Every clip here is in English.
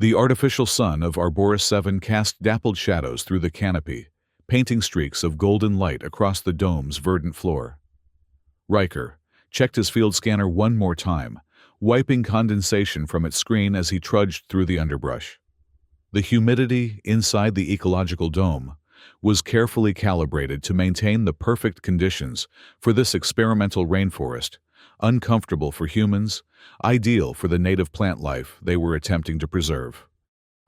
The artificial sun of Arboris 7 cast dappled shadows through the canopy, painting streaks of golden light across the dome's verdant floor. Riker checked his field scanner one more time, wiping condensation from its screen as he trudged through the underbrush. The humidity inside the ecological dome was carefully calibrated to maintain the perfect conditions for this experimental rainforest, uncomfortable for humans, ideal for the native plant life they were attempting to preserve.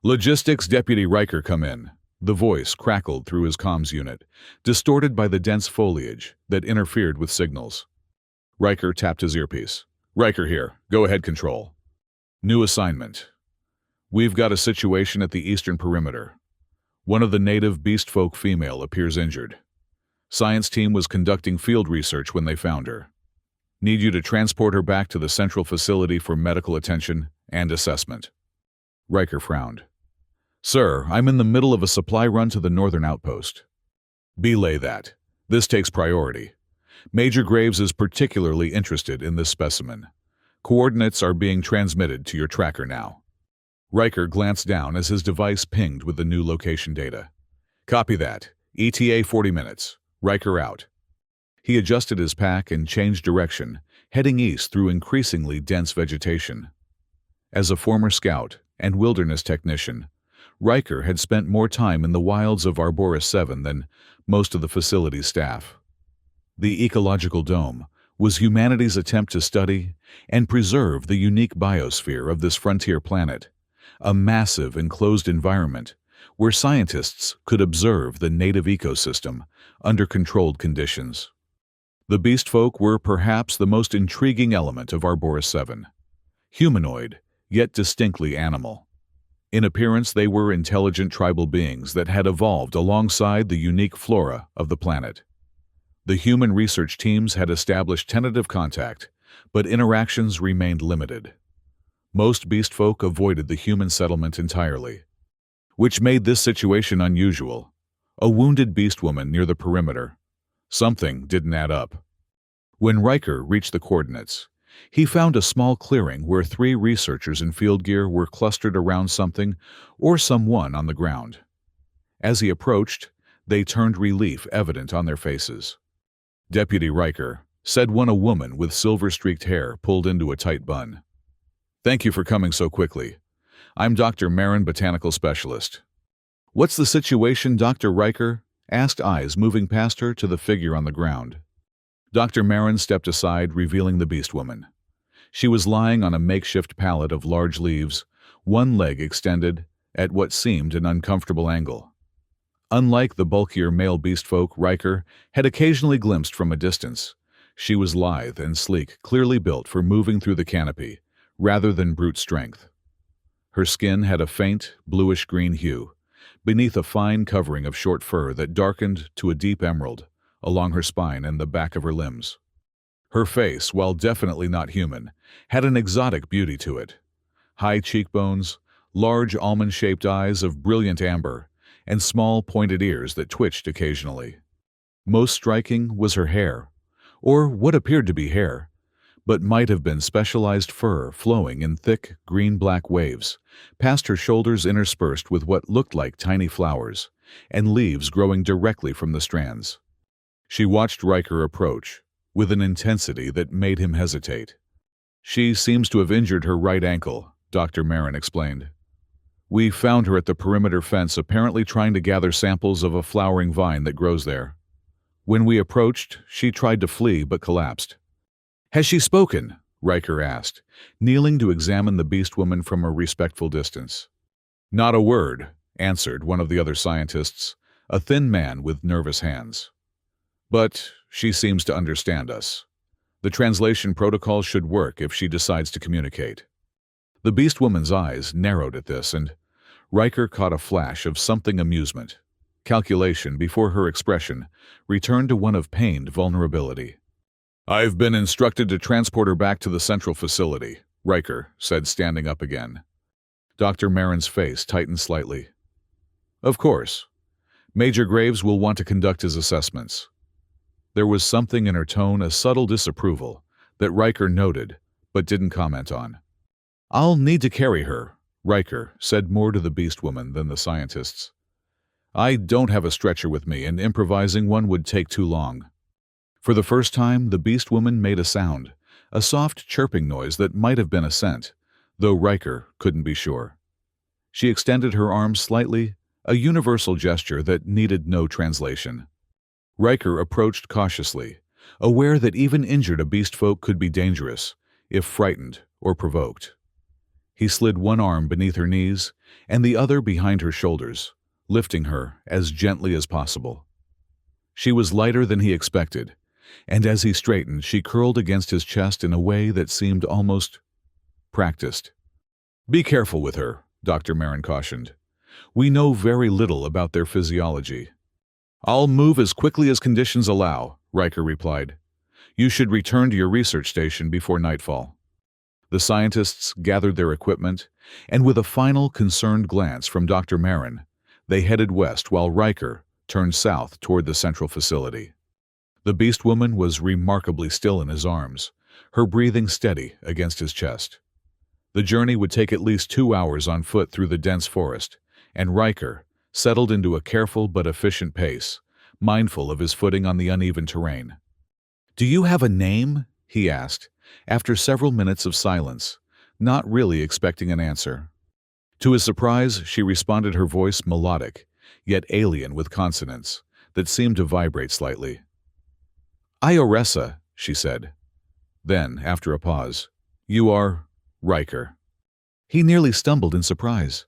"Logistics Deputy Riker, come in." The voice crackled through his comms unit, distorted by the dense foliage that interfered with signals. Riker tapped his earpiece. "Riker here. Go ahead, Control. New assignment. We've got a situation at the eastern perimeter. One of the native beast folk female appears injured. Science team was conducting field research when they found her. Need you to transport her back to the central facility for medical attention and assessment." Riker frowned. "Sir, I'm in the middle of a supply run to the northern outpost." "Belay that. This takes priority. Major Graves is particularly interested in this specimen. Coordinates are being transmitted to your tracker now." Riker glanced down as his device pinged with the new location data. "Copy that. ETA 40 minutes. Riker out." He adjusted his pack and changed direction, heading east through increasingly dense vegetation. As a former scout and wilderness technician, Riker had spent more time in the wilds of Arboris 7 than most of the facility's staff. The ecological dome was humanity's attempt to study and preserve the unique biosphere of this frontier planet, a massive enclosed environment where scientists could observe the native ecosystem under controlled conditions. The beast folk were perhaps the most intriguing element of Arboris 7. Humanoid, yet distinctly animal. In appearance, they were intelligent tribal beings that had evolved alongside the unique flora of the planet. The human research teams had established tentative contact, but interactions remained limited. Most beast folk avoided the human settlement entirely, which made this situation unusual. A wounded Beastwoman near the perimeter. Something didn't add up. When Riker reached the coordinates, he found a small clearing where 3 researchers in field gear were clustered around something or someone on the ground. As he approached, they turned relief evident on their faces. "Deputy Riker," said one, a woman with silver-streaked hair pulled into a tight bun. "Thank you for coming so quickly. I'm Dr. Marin, botanical specialist." "What's the situation, Dr. Riker?" asked, eyes moving past her to the figure on the ground. Dr. Marin stepped aside, revealing the Beastwoman. She was lying on a makeshift pallet of large leaves, one leg extended at what seemed an uncomfortable angle. Unlike the bulkier male beastfolk Riker had occasionally glimpsed from a distance, she was lithe and sleek, clearly built for moving through the canopy, rather than brute strength. Her skin had a faint, bluish-green hue, beneath a fine covering of short fur that darkened to a deep emerald along her spine and the back of her limbs. Her face, while definitely not human, had an exotic beauty to it. High cheekbones, large almond-shaped eyes of brilliant amber, and small pointed ears that twitched occasionally. Most striking was her hair, or what appeared to be hair, but might have been specialized fur flowing in thick green-black waves, past her shoulders interspersed with what looked like tiny flowers, and leaves growing directly from the strands. She watched Riker approach, with an intensity that made him hesitate. "She seems to have injured her right ankle," Dr. Marin explained. "We found her at the perimeter fence, apparently trying to gather samples of a flowering vine that grows there. When we approached, she tried to flee but collapsed." "Has she spoken?" Riker asked, kneeling to examine the Beastwoman from a respectful distance. "Not a word," answered one of the other scientists, a thin man with nervous hands. "But she seems to understand us. The translation protocol should work if she decides to communicate." The Beastwoman's eyes narrowed at this, and Riker caught a flash of something amusement, calculation before her expression returned to one of pained vulnerability. "I've been instructed to transport her back to the central facility," Riker said, standing up again. Dr. Marin's face tightened slightly. "Of course. Major Graves will want to conduct his assessments." There was something in her tone, a subtle disapproval, that Riker noted but didn't comment on. "I'll need to carry her," Riker said more to the Beastwoman than the scientists. I don't have a stretcher with me, and improvising one would take too long. For the first time, the Beastwoman made a sound, a soft chirping noise that might have been a scent, though Riker couldn't be sure. She extended her arms slightly, a universal gesture that needed no translation. Riker approached cautiously, aware that even injured beastfolk could be dangerous, if frightened or provoked. He slid one arm beneath her knees and the other behind her shoulders, lifting her as gently as possible. She was lighter than he expected, and as he straightened, she curled against his chest in a way that seemed almost practiced. Be careful with her, Dr. Marin cautioned. We know very little about their physiology. I'll move as quickly as conditions allow, Riker replied. You should return to your research station before nightfall. The scientists gathered their equipment, and with a final concerned glance from Dr. Marin, they headed west while Riker turned south toward the central facility. The Beastwoman was remarkably still in his arms, her breathing steady against his chest. The journey would take at least 2 hours on foot through the dense forest, and Riker settled into a careful but efficient pace, mindful of his footing on the uneven terrain. Do you have a name? He asked, after several minutes of silence, not really expecting an answer. To his surprise, she responded, her voice melodic, yet alien with consonants that seemed to vibrate slightly. Ioressa, she said. Then, after a pause, you are Riker. He nearly stumbled in surprise.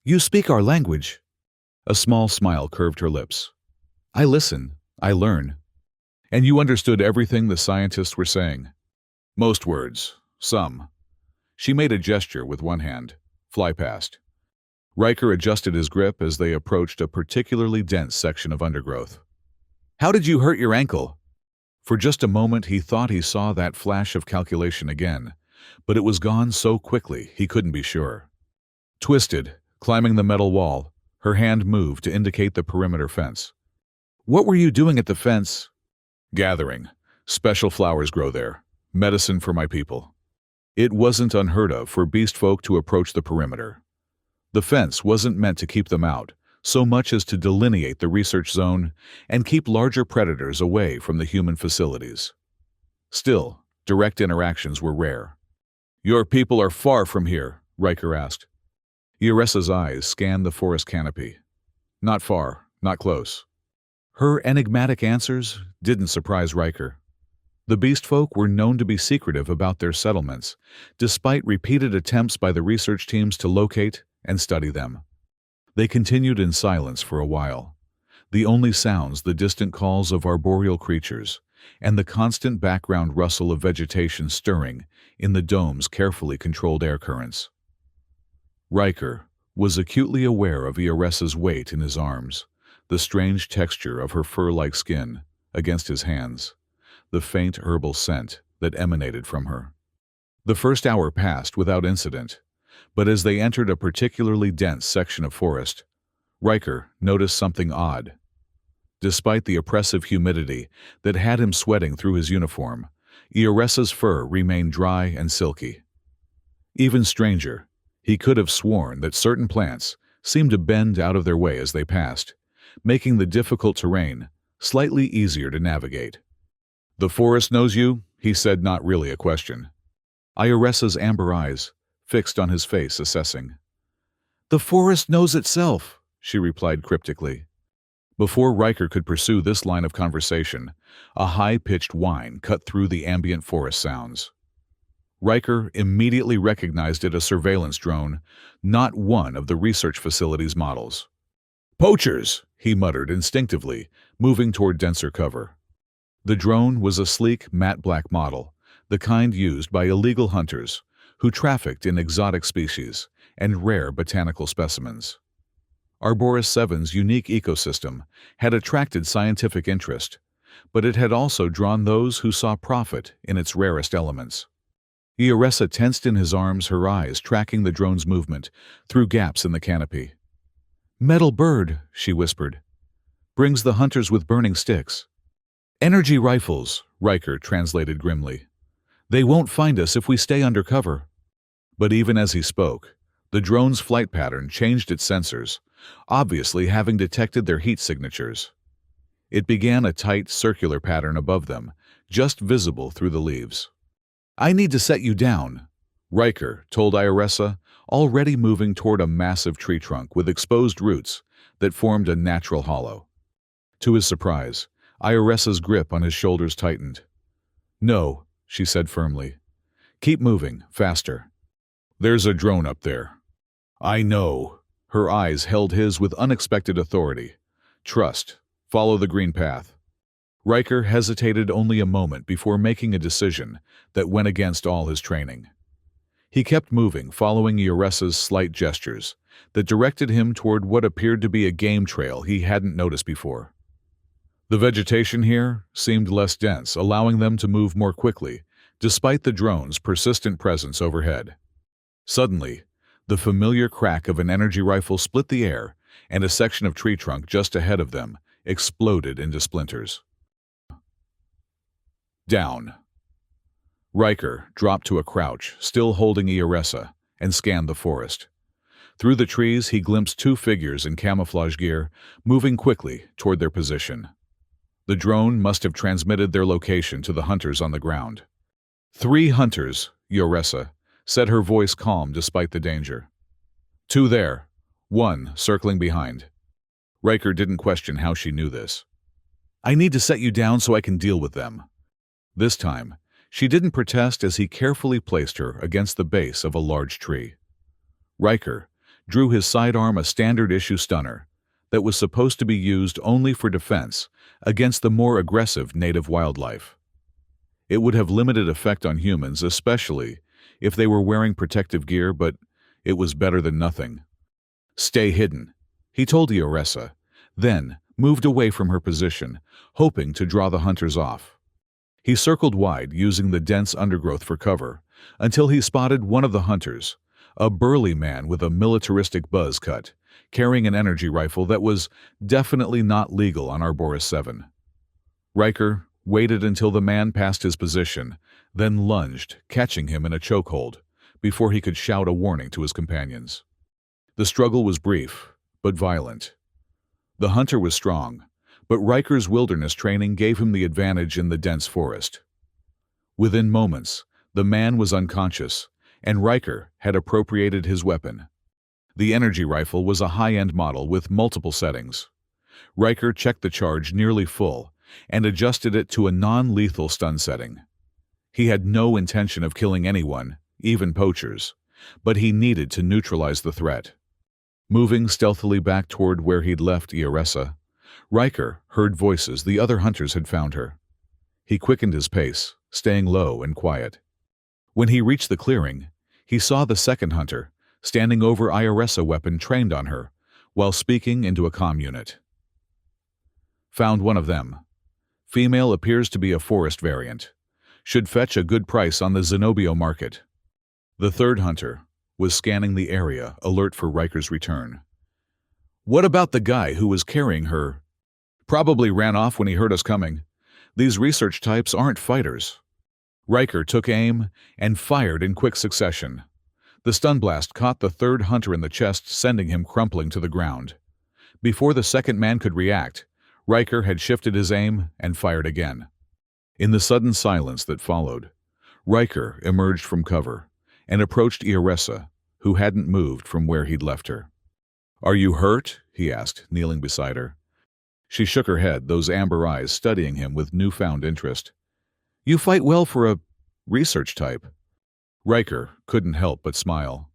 You speak our language. A small smile curved her lips. I listen, I learn. And you understood everything the scientists were saying? Most words, some. She made a gesture with one hand. Fly past. Riker adjusted his grip as they approached a particularly dense section of undergrowth. How did you hurt your ankle? For just a moment he thought he saw that flash of calculation again, but it was gone so quickly he couldn't be sure. Twisted, climbing the metal wall, her hand moved to indicate the perimeter fence. What were you doing at the fence? Gathering. Special flowers grow there. Medicine for my people. It wasn't unheard of for beastfolk to approach the perimeter. The fence wasn't meant to keep them out, so much as to delineate the research zone and keep larger predators away from the human facilities. Still, direct interactions were rare. Your people are far from here, Riker asked. Ioressa's eyes scanned the forest canopy. Not far, not close. Her enigmatic answers didn't surprise Riker. The beastfolk were known to be secretive about their settlements, despite repeated attempts by the research teams to locate and study them. They continued in silence for a while, the only sounds the distant calls of arboreal creatures and the constant background rustle of vegetation stirring in the dome's carefully controlled air currents. Riker was acutely aware of Ioressa's weight in his arms, the strange texture of her fur-like skin against his hands, the faint herbal scent that emanated from her. The first hour passed without incident, but as they entered a particularly dense section of forest, Riker noticed something odd. Despite the oppressive humidity that had him sweating through his uniform, Ioressa's fur remained dry and silky. Even stranger, he could have sworn that certain plants seemed to bend out of their way as they passed, making the difficult terrain slightly easier to navigate. The forest knows you, he said, not really a question. Ioressa's amber eyes fixed on his face, assessing. The forest knows itself, she replied cryptically. Before Riker could pursue this line of conversation, a high-pitched whine cut through the ambient forest sounds. Riker immediately recognized it as a surveillance drone, not one of the research facility's models. Poachers, he muttered instinctively, moving toward denser cover. The drone was a sleek, matte black model, the kind used by illegal hunters who trafficked in exotic species and rare botanical specimens. Arboris 7's unique ecosystem had attracted scientific interest, but it had also drawn those who saw profit in its rarest elements. Ioressa tensed in his arms, her eyes tracking the drone's movement through gaps in the canopy. Metal bird, she whispered. Brings the hunters with burning sticks. Energy rifles, Riker translated grimly. They won't find us if we stay under cover. But even as he spoke, The drone's flight pattern changed its sensors, obviously having detected their heat signatures. It began a tight, circular pattern above them, just visible through the leaves. "I need to set you down," Riker told Iressa, already moving toward a massive tree trunk with exposed roots that formed a natural hollow. To his surprise, Iressa's grip on his shoulders tightened. "No," she said firmly. "Keep moving, faster. There's a drone up there." "I know." Her eyes held his with unexpected authority. "Trust. Follow the green path." Riker hesitated only a moment before making a decision that went against all his training. He kept moving, following Iressa's slight gestures that directed him toward what appeared to be a game trail he hadn't noticed before. The vegetation here seemed less dense, allowing them to move more quickly, despite the drone's persistent presence overhead. Suddenly, the familiar crack of an energy rifle split the air, and a section of tree trunk just ahead of them exploded into splinters. Down. Riker dropped to a crouch, still holding Iressa, and scanned the forest. Through the trees, he glimpsed two figures in camouflage gear, moving quickly toward their position. The drone must have transmitted their location to the hunters on the ground. "3 hunters," Iressa said, her voice calm despite the danger. "2 there, 1 circling behind." Riker didn't question how she knew this. "I need to set you down so I can deal with them." This time, she didn't protest as he carefully placed her against the base of a large tree. Riker drew his sidearm, a standard-issue stunner that was supposed to be used only for defense against the more aggressive native wildlife. It would have limited effect on humans, especially if they were wearing protective gear, but it was better than nothing. "Stay hidden," he told Iressa, then moved away from her position, hoping to draw the hunters off. He circled wide, using the dense undergrowth for cover, until he spotted one of the hunters, a burly man with a militaristic buzz cut, carrying an energy rifle that was definitely not legal on Arboris 7. Riker waited until the man passed his position, then lunged, catching him in a chokehold, before he could shout a warning to his companions. The struggle was brief, but violent. The hunter was strong, but Riker's wilderness training gave him the advantage in the dense forest. Within moments, the man was unconscious, and Riker had appropriated his weapon. The energy rifle was a high-end model with multiple settings. Riker checked the charge nearly full and adjusted it to a non-lethal stun setting. He had no intention of killing anyone, even poachers, but he needed to neutralize the threat. Moving stealthily back toward where he'd left Iressa, Riker heard voices. The other hunters had found her. He quickened his pace, staying low and quiet. When he reached the clearing, he saw the second hunter, standing over Iressa, weapon trained on her, while speaking into a comm unit. "Found one of them. Female, appears to be a forest variant. Should fetch a good price on the Zenobio market." The third hunter was scanning the area, alert for Riker's return. "What about the guy who was carrying her?" "Probably ran off when he heard us coming. These research types aren't fighters." Riker took aim and fired in quick succession. The stun blast caught the third hunter in the chest, sending him crumpling to the ground. Before the second man could react, Riker had shifted his aim and fired again. In the sudden silence that followed, Riker emerged from cover and approached Iressa, who hadn't moved from where he'd left her. "Are you hurt?" he asked, kneeling beside her. She shook her head, those amber eyes studying him with newfound interest. "You fight well for a research type." Riker couldn't help but smile.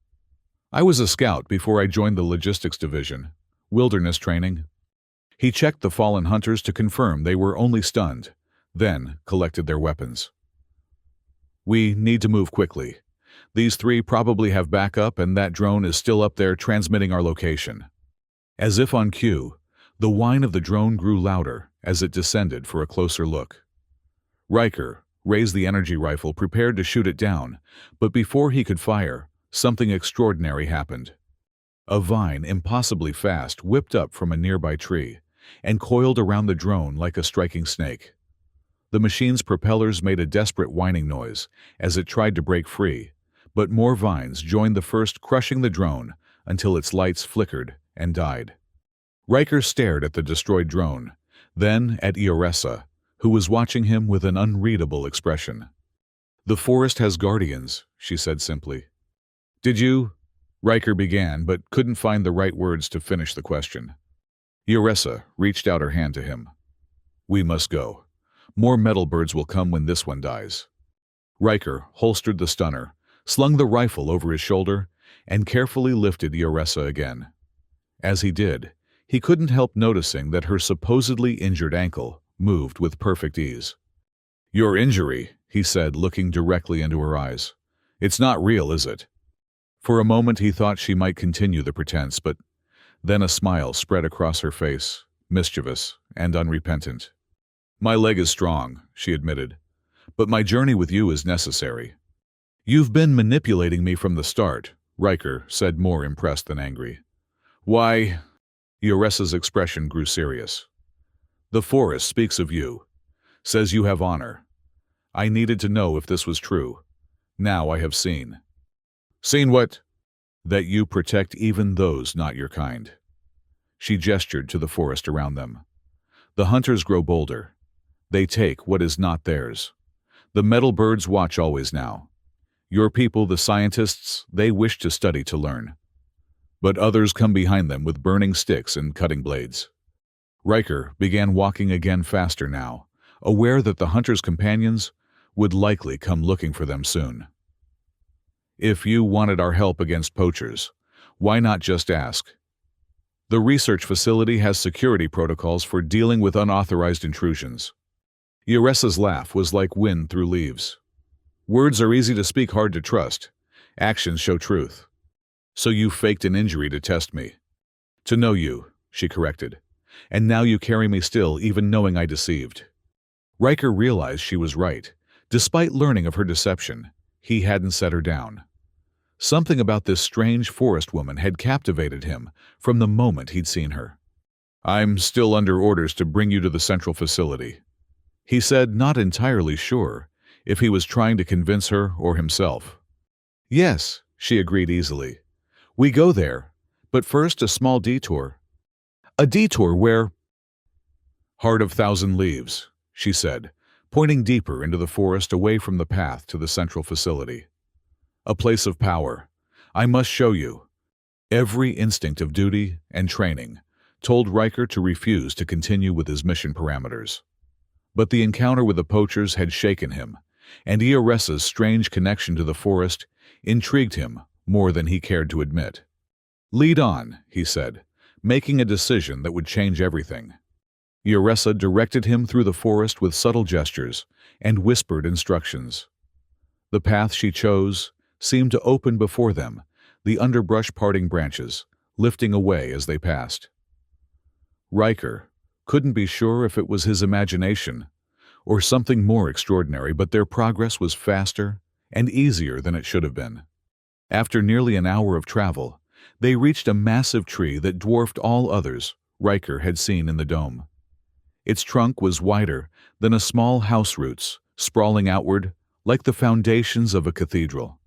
"I was a scout before I joined the logistics division. Wilderness training." He checked the fallen hunters to confirm they were only stunned, then collected their weapons. "We need to move quickly. These 3 probably have backup, and that drone is still up there transmitting our location." As if on cue, the whine of the drone grew louder as it descended for a closer look. Riker raised the energy rifle, prepared to shoot it down, but before he could fire, something extraordinary happened. A vine, impossibly fast, whipped up from a nearby tree and coiled around the drone like a striking snake. The machine's propellers made a desperate whining noise as it tried to break free, but more vines joined the first, crushing the drone until its lights flickered and died. Riker stared at the destroyed drone, then at Ioressa, who was watching him with an unreadable expression. "The forest has guardians," she said simply. "Did you?" Riker began, but couldn't find the right words to finish the question. Ioressa reached out her hand to him. "We must go. More metal birds will come when this one dies." Riker holstered the stunner, slung the rifle over his shoulder, and carefully lifted Ioressa again. As he did, he couldn't help noticing that her supposedly injured ankle moved with perfect ease. "Your injury," he said, looking directly into her eyes. "It's not real, is it?" For a moment he thought she might continue the pretense, but then a smile spread across her face, mischievous and unrepentant. "My leg is strong," she admitted, "but my journey with you is necessary." "You've been manipulating me from the start," Riker said, more impressed than angry. "Why?" Ioressa's expression grew serious. "The forest speaks of you, says you have honor. I needed to know if this was true. Now I have seen." "Seen what?" "That you protect even those not your kind." She gestured to the forest around them. "The hunters grow bolder. They take what is not theirs. The metal birds watch always now. Your people, the scientists, they wish to study to learn. But others come behind them with burning sticks and cutting blades." Riker began walking again, faster now, aware that the hunter's companions would likely come looking for them soon. "If you wanted our help against poachers, why not just ask? The research facility has security protocols for dealing with unauthorized intrusions." Ioressa's laugh was like wind through leaves. "Words are easy to speak, hard to trust. Actions show truth. So you faked an injury to test me." "To know you," she corrected. "And now you carry me still, even knowing I deceived." Riker realized she was right. Despite learning of her deception, he hadn't set her down. Something about this strange forest woman had captivated him from the moment he'd seen her. "I'm still under orders to bring you to the central facility," he said, not entirely sure if he was trying to convince her or himself. "Yes," she agreed easily. "We go there, but first a small detour." "A detour where?" "Heart of Thousand Leaves," she said, pointing deeper into the forest away from the path to the central facility. "A place of power. I must show you." Every instinct of duty and training told Riker to refuse to continue with his mission parameters. But the encounter with the poachers had shaken him, and Ioressa's strange connection to the forest intrigued him more than he cared to admit. "Lead on," he said, making a decision that would change everything. Ioressa directed him through the forest with subtle gestures and whispered instructions. The path she chose seemed to open before them, the underbrush parting branches, lifting away as they passed. Riker couldn't be sure if it was his imagination or something more extraordinary, but their progress was faster and easier than it should have been. After nearly an hour of travel, they reached a massive tree that dwarfed all others Riker had seen in the dome. Its trunk was wider than a small house roots, sprawling outward like the foundations of a cathedral.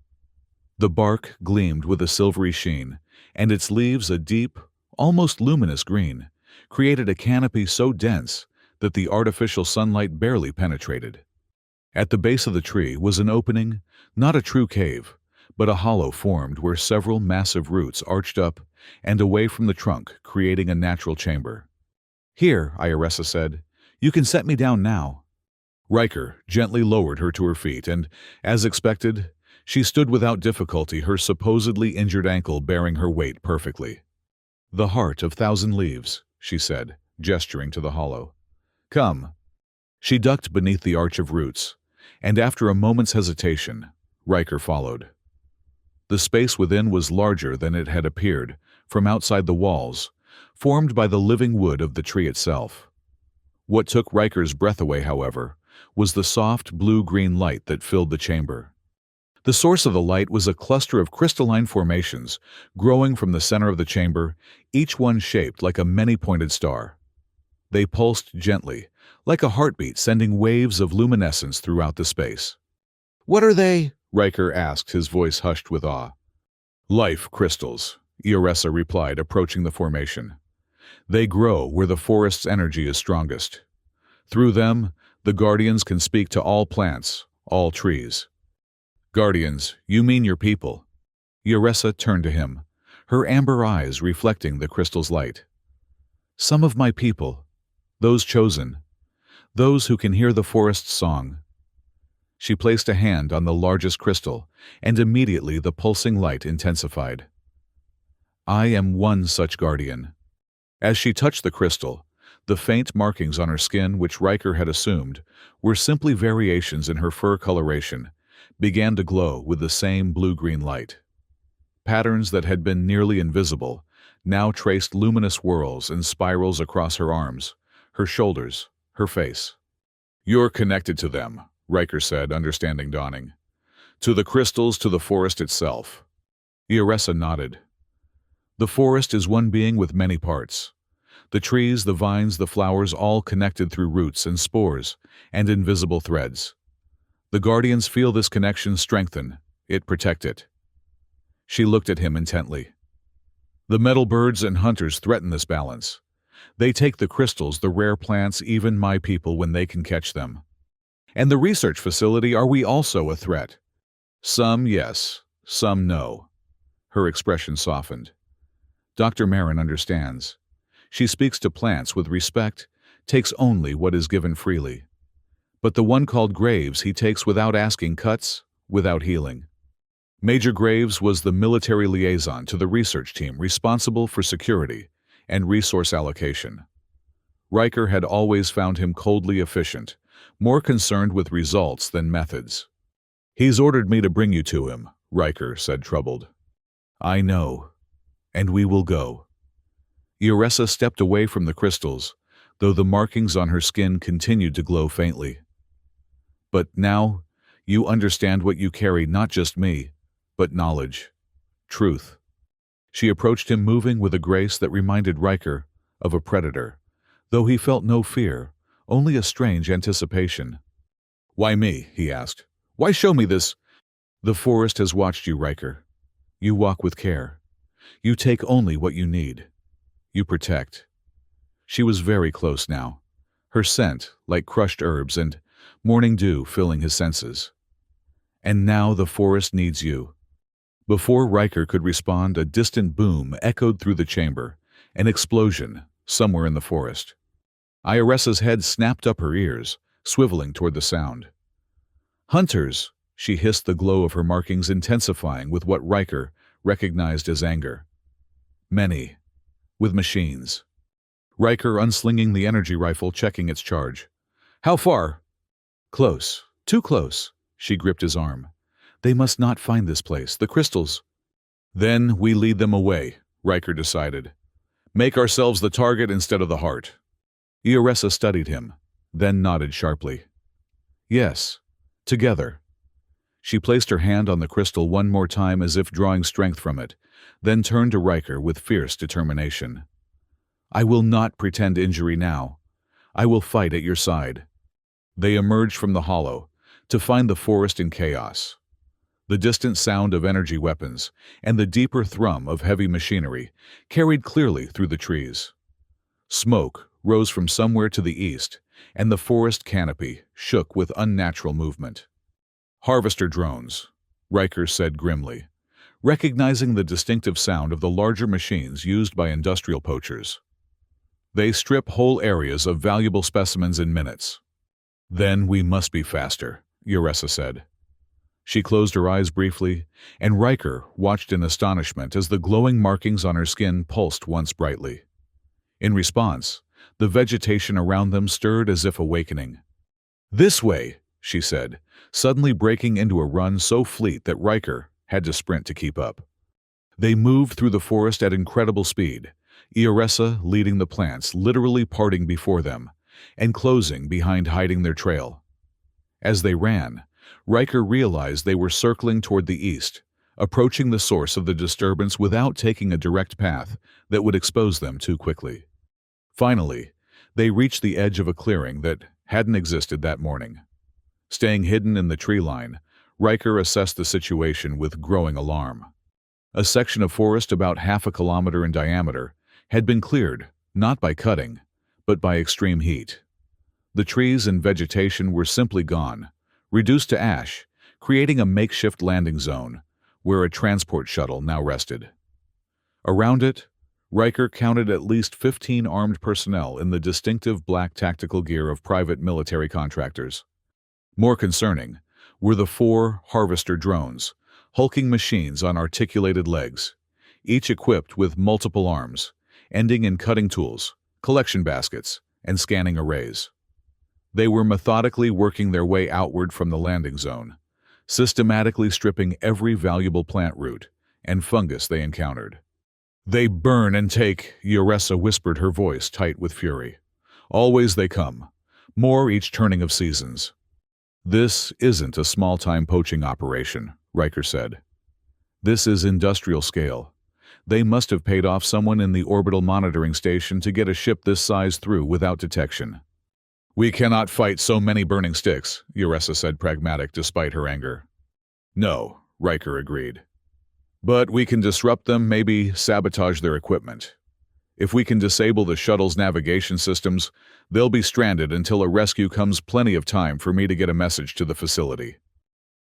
The bark gleamed with a silvery sheen, and its leaves, a deep, almost luminous green, created a canopy so dense that the artificial sunlight barely penetrated. At the base of the tree was an opening, not a true cave, but a hollow formed where several massive roots arched up and away from the trunk, creating a natural chamber. "Here," Ioressa said, "you can set me down now." Riker gently lowered her to her feet, and, as expected, she stood without difficulty, her supposedly injured ankle bearing her weight perfectly. "The Heart of Thousand Leaves," she said, gesturing to the hollow. "Come." She ducked beneath the arch of roots, and after a moment's hesitation, Riker followed. The space within was larger than it had appeared from outside the walls, formed by the living wood of the tree itself. What took Riker's breath away, however, was the soft blue-green light that filled the chamber. The source of the light was a cluster of crystalline formations growing from the center of the chamber, each one shaped like a many-pointed star. They pulsed gently, like a heartbeat, sending waves of luminescence throughout the space. What are they? Riker asked, his voice hushed with awe. Life crystals, Ioressa replied, approaching the formation. They grow where the forest's energy is strongest. Through them, the Guardians can speak to all plants, all trees. Guardians, you mean your people? Ioressa turned to him, her amber eyes reflecting the crystal's light. Some of my people, those chosen, those who can hear the forest's song. She placed a hand on the largest crystal, and immediately the pulsing light intensified. I am one such guardian. As she touched the crystal, the faint markings on her skin, which Riker had assumed were simply variations in her fur coloration, began to glow with the same blue-green light. Patterns that had been nearly invisible now traced luminous whorls and spirals across her arms, her shoulders, her face. You're connected to them, Riker said, understanding dawning. To the crystals, to the forest itself. Ioressa nodded. The forest is one being with many parts. The trees, the vines, the flowers, all connected through roots and spores and invisible threads. The Guardians feel this connection strengthen, it protect it. She looked at him intently. The metal birds and hunters threaten this balance. They take the crystals, the rare plants, even my people when they can catch them. And the research facility, are we also a threat? Some yes, some no. Her expression softened. Dr. Marin understands. She speaks to plants with respect, takes only what is given freely. But the one called Graves he takes without asking, cuts, without healing. Major Graves was the military liaison to the research team responsible for security and resource allocation. Riker had always found him coldly efficient, more concerned with results than methods. He's ordered me to bring you to him, Riker said, troubled. I know, and we will go. Ioressa stepped away from the crystals, though the markings on her skin continued to glow faintly. But now, you understand what you carry, not just me, but knowledge, truth. She approached him, moving with a grace that reminded Riker of a predator, though he felt no fear, only a strange anticipation. Why me? He asked. Why show me this? The forest has watched you, Riker. You walk with care. You take only what you need. You protect. She was very close now, her scent like crushed herbs and morning dew filling his senses. And now the forest needs you. Before Riker could respond, a distant boom echoed through the chamber, an explosion somewhere in the forest. Ioressa's head snapped up her ears, swiveling toward the sound. Hunters, she hissed, the glow of her markings intensifying with what Riker recognized as anger. Many, with machines. Riker unslinging the energy rifle, checking its charge. How far? Close, too close. She gripped his arm. They must not find this place, the crystals. Then we lead them away, Riker decided. Make ourselves the target instead of the heart. Ioressa studied him, then nodded sharply. Yes, together. She placed her hand on the crystal one more time as if drawing strength from it, then turned to Riker with fierce determination. I will not pretend injury now. I will fight at your side. They emerged from the hollow, to find the forest in chaos. The distant sound of energy weapons and the deeper thrum of heavy machinery carried clearly through the trees. Smoke rose from somewhere to the east, and the forest canopy shook with unnatural movement. Harvester drones, Riker said grimly, recognizing the distinctive sound of the larger machines used by industrial poachers. They strip whole areas of valuable specimens in minutes. Then we must be faster, Ioressa said. She closed her eyes briefly, and Riker watched in astonishment as the glowing markings on her skin pulsed once brightly. In response, the vegetation around them stirred as if awakening. This way, she said, suddenly breaking into a run so fleet that Riker had to sprint to keep up. They moved through the forest at incredible speed, Ioressa leading the plants, literally parting before them, and closing behind, hiding their trail. As they ran, Riker realized they were circling toward the east, approaching the source of the disturbance without taking a direct path that would expose them too quickly. Finally, they reached the edge of a clearing that hadn't existed that morning. Staying hidden in the tree line, Riker assessed the situation with growing alarm. A section of forest about half a kilometer in diameter had been cleared, not by cutting, but by extreme heat. The trees and vegetation were simply gone, reduced to ash, creating a makeshift landing zone where a transport shuttle now rested. Around it, Riker counted at least 15 armed personnel in the distinctive black tactical gear of private military contractors. More concerning were the 4 Harvester drones, hulking machines on articulated legs, each equipped with multiple arms, ending in cutting tools, collection baskets, and scanning arrays. They were methodically working their way outward from the landing zone, systematically stripping every valuable plant root and fungus they encountered. "They burn and take," Yoressa whispered, her voice tight with fury. "Always they come, more each turning of seasons." "This isn't a small-time poaching operation," Riker said. "This is industrial scale. They must have paid off someone in the orbital monitoring station to get a ship this size through without detection." "We cannot fight so many burning sticks," Yoressa said, pragmatic despite her anger. "No," Riker agreed. "But we can disrupt them, maybe sabotage their equipment. If we can disable the shuttle's navigation systems, they'll be stranded until a rescue comes. Plenty of time for me to get a message to the facility."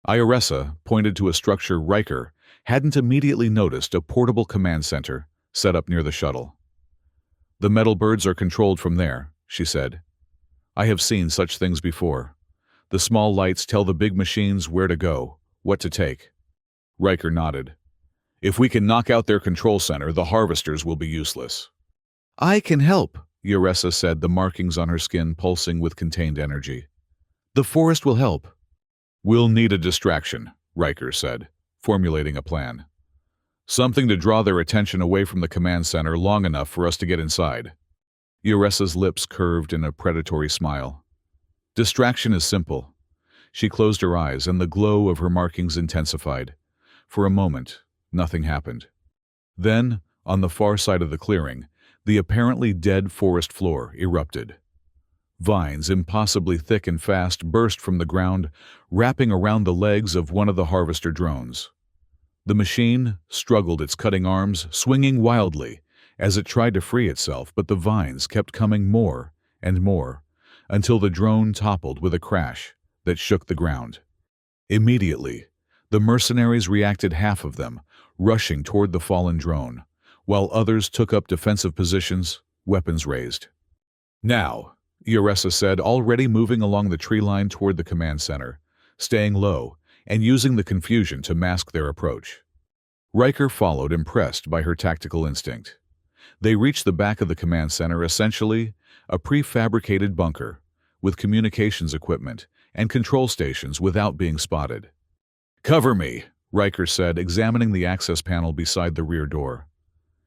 Yoressa pointed to a structure Riker hadn't immediately noticed, a portable command center set up near the shuttle. "The metal birds are controlled from there," she said. "I have seen such things before. The small lights tell the big machines where to go, what to take." Riker nodded. "If we can knock out their control center, the harvesters will be useless." "I can help," Yoressa said, the markings on her skin pulsing with contained energy. "The forest will help." "We'll need a distraction," Riker said, formulating a plan. "Something to draw their attention away from the command center long enough for us to get inside." Yoressa's lips curved in a predatory smile. "Distraction is simple." She closed her eyes, and the glow of her markings intensified. For a moment, nothing happened. Then, on the far side of the clearing, the apparently dead forest floor erupted. Vines, impossibly thick and fast, burst from the ground, wrapping around the legs of one of the harvester drones. The machine struggled its cutting arms, swinging wildly as it tried to free itself, but the vines kept coming more and more, until the drone toppled with a crash that shook the ground. Immediately, the mercenaries reacted, half of them rushing toward the fallen drone, while others took up defensive positions, weapons raised. "Now," Yoressa said, already moving along the tree line toward the command center, staying low and using the confusion to mask their approach. Riker followed, impressed by her tactical instinct. They reached the back of the command center, essentially a prefabricated bunker, with communications equipment and control stations, without being spotted. "Cover me," Riker said, examining the access panel beside the rear door.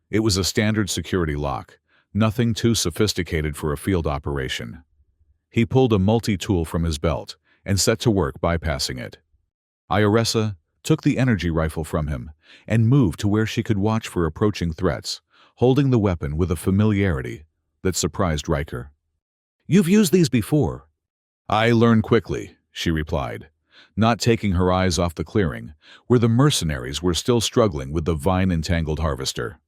It was a standard security lock, nothing too sophisticated for a field operation. He pulled a multi-tool from his belt and set to work bypassing it. Yoressa took the energy rifle from him and moved to where she could watch for approaching threats, holding the weapon with a familiarity that surprised Riker. "You've used these before." "I learn quickly," she replied, not taking her eyes off the clearing, where the mercenaries were still struggling with the vine-entangled harvester.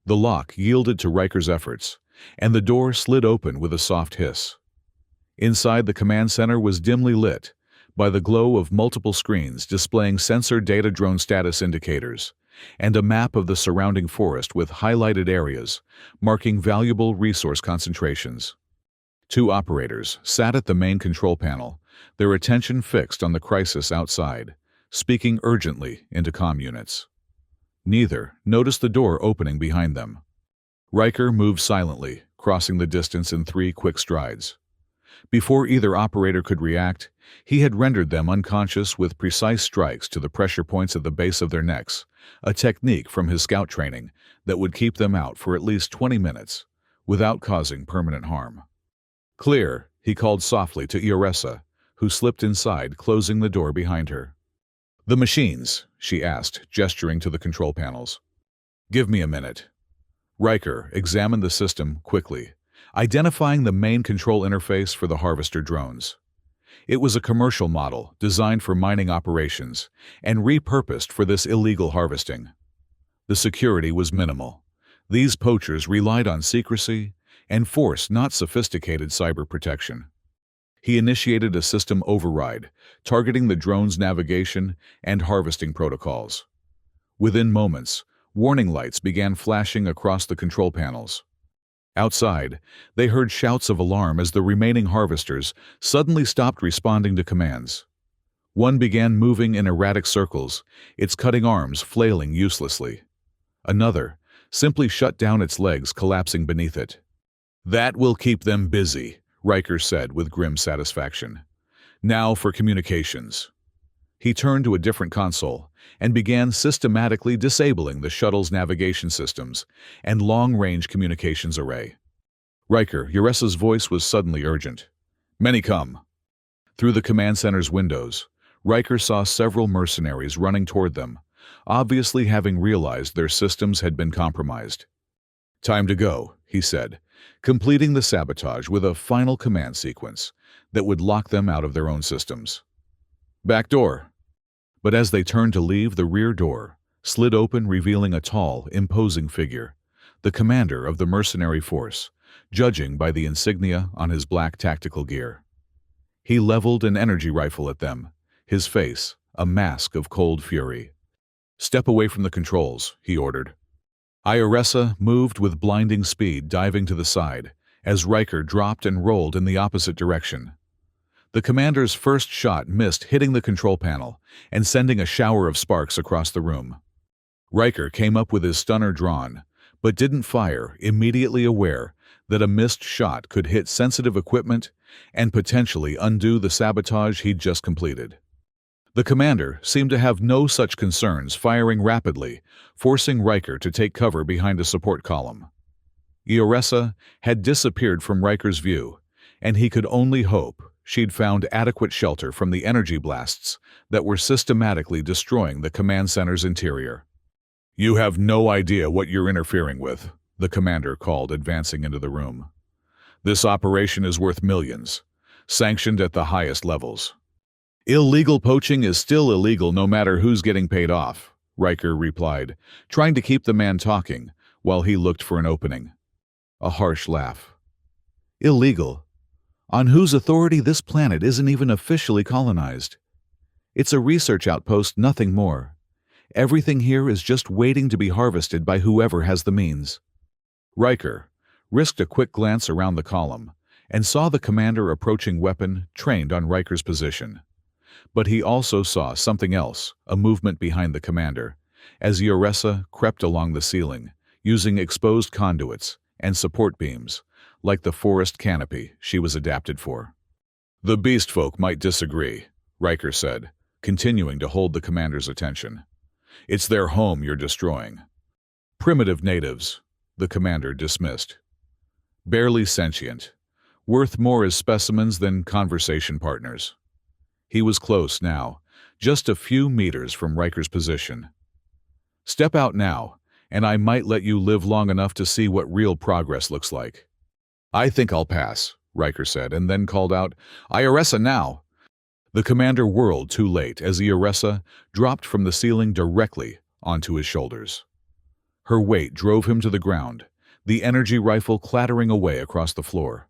The lock yielded to Riker's efforts, and the door slid open with a soft hiss. Inside, the command center was dimly lit by the glow of multiple screens displaying sensor data, drone status indicators, and a map of the surrounding forest with highlighted areas marking valuable resource concentrations. 2 operators sat at the main control panel, their attention fixed on the crisis outside, speaking urgently into comm units. Neither noticed the door opening behind them. Riker moved silently, crossing the distance in 3 quick strides. Before either operator could react, he had rendered them unconscious with precise strikes to the pressure points at the base of their necks, a technique from his scout training that would keep them out for at least 20 minutes, without causing permanent harm. "Clear," he called softly to Yoressa, who slipped inside, closing the door behind her. "The machines?" she asked, gesturing to the control panels. "Give me a minute." Riker examined the system quickly, identifying the main control interface for the harvester drones. It was a commercial model designed for mining operations and repurposed for this illegal harvesting. The security was minimal. These poachers relied on secrecy and force, not sophisticated cyber protection. He initiated a system override, targeting the drone's navigation and harvesting protocols. Within moments, warning lights began flashing across the control panels. Outside, they heard shouts of alarm as the remaining harvesters suddenly stopped responding to commands. One began moving in erratic circles, its cutting arms flailing uselessly. Another simply shut down its legs, collapsing beneath it. "That will keep them busy," Riker said with grim satisfaction. "Now for communications." He turned to a different console and began systematically disabling the shuttle's navigation systems and long-range communications array. "Riker," Uresa's voice was suddenly urgent. "Many come." Through the command center's windows, Riker saw several mercenaries running toward them, obviously having realized their systems had been compromised. "Time to go," he said, completing the sabotage with a final command sequence that would lock them out of their own systems. "Back door." But as they turned to leave, the rear door slid open, revealing a tall, imposing figure, the commander of the mercenary force, judging by the insignia on his black tactical gear. He leveled an energy rifle at them, his face a mask of cold fury. "Step away from the controls," he ordered. Uresa moved with blinding speed, diving to the side, as Riker dropped and rolled in the opposite direction. The commander's first shot missed, hitting the control panel and sending a shower of sparks across the room. Riker came up with his stunner drawn, but didn't fire, immediately aware that a missed shot could hit sensitive equipment and potentially undo the sabotage he'd just completed. The commander seemed to have no such concerns, firing rapidly, forcing Riker to take cover behind a support column. Uresa had disappeared from Riker's view, and he could only hope she'd found adequate shelter from the energy blasts that were systematically destroying the command center's interior. "You have no idea what you're interfering with," the commander called, advancing into the room. "This operation is worth millions, sanctioned at the highest levels." "Illegal poaching is still illegal no matter who's getting paid off," Riker replied, trying to keep the man talking while he looked for an opening. A harsh laugh. "Illegal? On whose authority? This planet isn't even officially colonized. It's a research outpost, nothing more. Everything here is just waiting to be harvested by whoever has the means." Riker risked a quick glance around the column and saw the commander approaching, weapon trained on Riker's position. But he also saw something else, a movement behind the commander, as Uresa crept along the ceiling, using exposed conduits and support beams, like the forest canopy she was adapted for. "The beast folk might disagree," Riker said, continuing to hold the commander's attention. "It's their home you're destroying." "Primitive natives," the commander dismissed. "Barely sentient, worth more as specimens than conversation partners." He was close now, just a few meters from Riker's position. "Step out now, and I might let you live long enough to see what real progress looks like." "I think I'll pass," Riker said, and then called out, "Uresa now!" The commander whirled too late as Uresa dropped from the ceiling directly onto his shoulders. Her weight drove him to the ground, the energy rifle clattering away across the floor.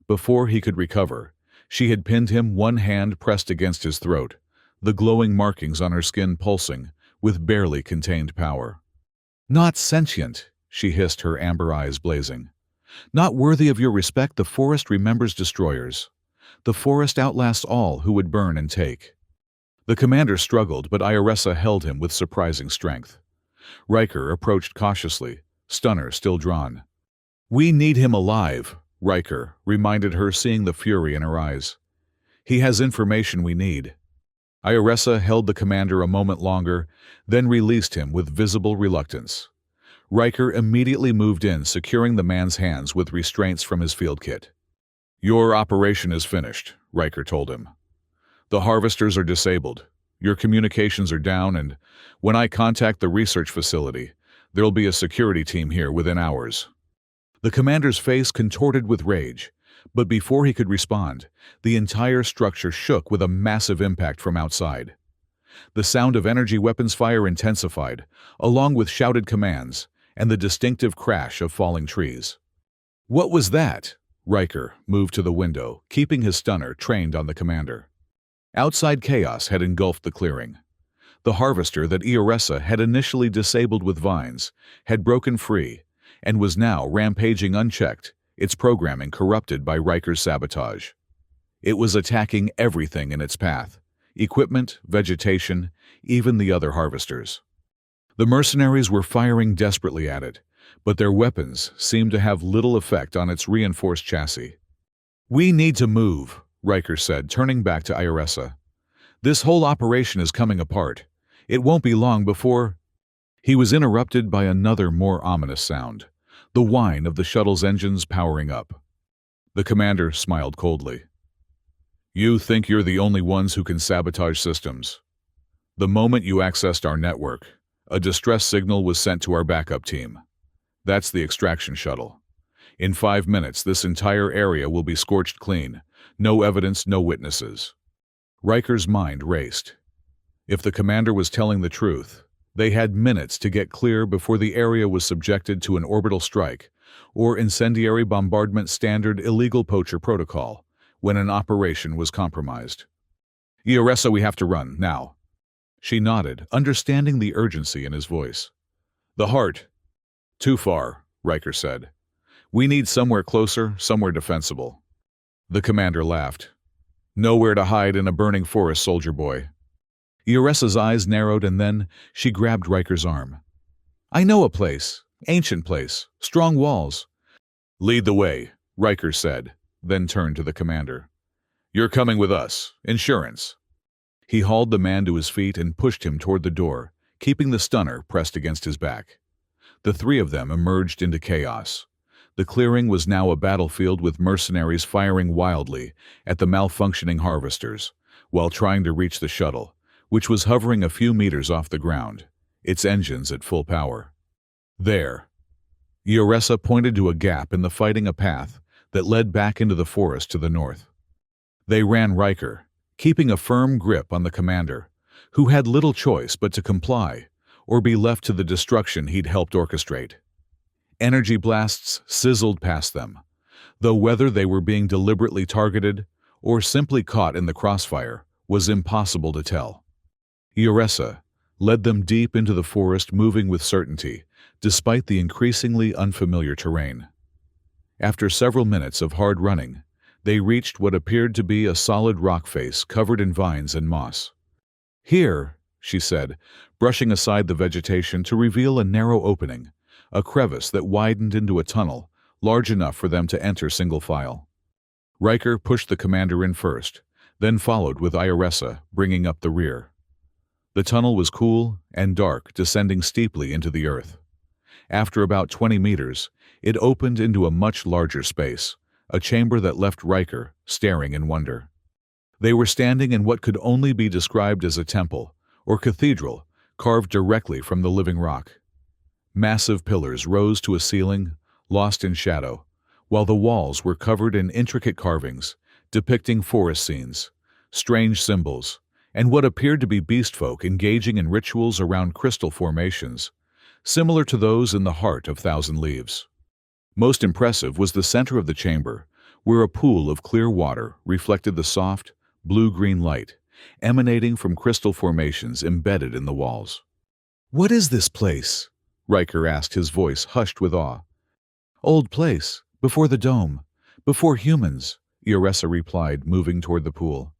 Before he could recover, she had pinned him, one hand pressed against his throat, the glowing markings on her skin pulsing with barely contained power. "Not sentient," she hissed, her amber eyes blazing. "Not worthy of your respect. The forest remembers destroyers. The forest outlasts all who would burn and take." The commander struggled, but Uresa held him with surprising strength. Riker approached cautiously, stunner still drawn. "We need him alive," Riker reminded her, seeing the fury in her eyes. "He has information we need." Uresa held the commander a moment longer, then released him with visible reluctance. Riker immediately moved in, securing the man's hands with restraints from his field kit. "Your operation is finished," Riker told him. "The harvesters are disabled, your communications are down, and when I contact the research facility, there'll be a security team here within hours." The commander's face contorted with rage, But before he could respond, the entire structure shook with a massive impact from outside. The sound of energy weapons fire intensified, along with shouted commands and the distinctive crash of falling trees. What was that? Riker moved to the window, keeping his stunner trained on the commander. Outside chaos had engulfed the clearing. The harvester that Ioressa had initially disabled with vines had broken free and was now rampaging unchecked, its programming corrupted by Riker's sabotage. It was attacking everything in its path: equipment, vegetation, even the other harvesters. The mercenaries were firing desperately at it, but their weapons seemed to have little effect on its reinforced chassis. "We need to move," Riker said, turning back to Ioressa. "This whole operation is coming apart. It won't be long before—" He was interrupted by another more ominous sound, the whine of the shuttle's engines powering up. The commander smiled coldly. "You think you're the only ones who can sabotage systems. The moment you accessed our network, a distress signal was sent to our backup team. That's the extraction shuttle. In 5 minutes, this entire area will be scorched clean. No evidence, no witnesses." Riker's mind raced. If the commander was telling the truth, they had minutes to get clear before the area was subjected to an orbital strike or incendiary bombardment, standard illegal poacher protocol, when an operation was compromised. "Ioressa, we have to run, now." She nodded, understanding the urgency in his voice. "The heart." "Too far," Riker said. "We need somewhere closer, somewhere defensible." The commander laughed. "Nowhere to hide in a burning forest, soldier boy." Ioressa's eyes narrowed, and then she grabbed Riker's arm. "I know a place. Ancient place. Strong walls." "Lead the way," Riker said, then turned to the commander. "You're coming with us. Insurance." He hauled the man to his feet and pushed him toward the door, keeping the stunner pressed against his back. The three of them emerged into chaos. The clearing was now a battlefield, with mercenaries firing wildly at the malfunctioning harvesters, while trying to reach the shuttle, which was hovering a few meters off the ground, its engines at full power. There. Ioressa pointed to a gap in the fighting, a path that led back into the forest to the north. They ran Riker, keeping a firm grip on the commander, who had little choice but to comply or be left to the destruction he'd helped orchestrate. Energy blasts sizzled past them, though whether they were being deliberately targeted or simply caught in the crossfire was impossible to tell. Ioressa led them deep into the forest, moving with certainty, despite the increasingly unfamiliar terrain. After several minutes of hard running, they reached what appeared to be a solid rock face covered in vines and moss. "Here," she said, brushing aside the vegetation to reveal a narrow opening, a crevice that widened into a tunnel large enough for them to enter single file. Riker pushed the commander in first, then followed with Ioressa, bringing up the rear. The tunnel was cool and dark, descending steeply into the earth. After about 20 meters, it opened into a much larger space, a chamber that left Riker staring in wonder. They were standing in what could only be described as a temple or cathedral, carved directly from the living rock. Massive pillars rose to a ceiling, lost in shadow, while the walls were covered in intricate carvings depicting forest scenes, strange symbols, and what appeared to be beast folk engaging in rituals around crystal formations, similar to those in the heart of Thousand Leaves. Most impressive was the center of the chamber, where a pool of clear water reflected the soft, blue-green light emanating from crystal formations embedded in the walls. "What is this place?" Riker asked, his voice hushed with awe. "Old place, before the dome, before humans," Ioressa replied, moving toward the pool.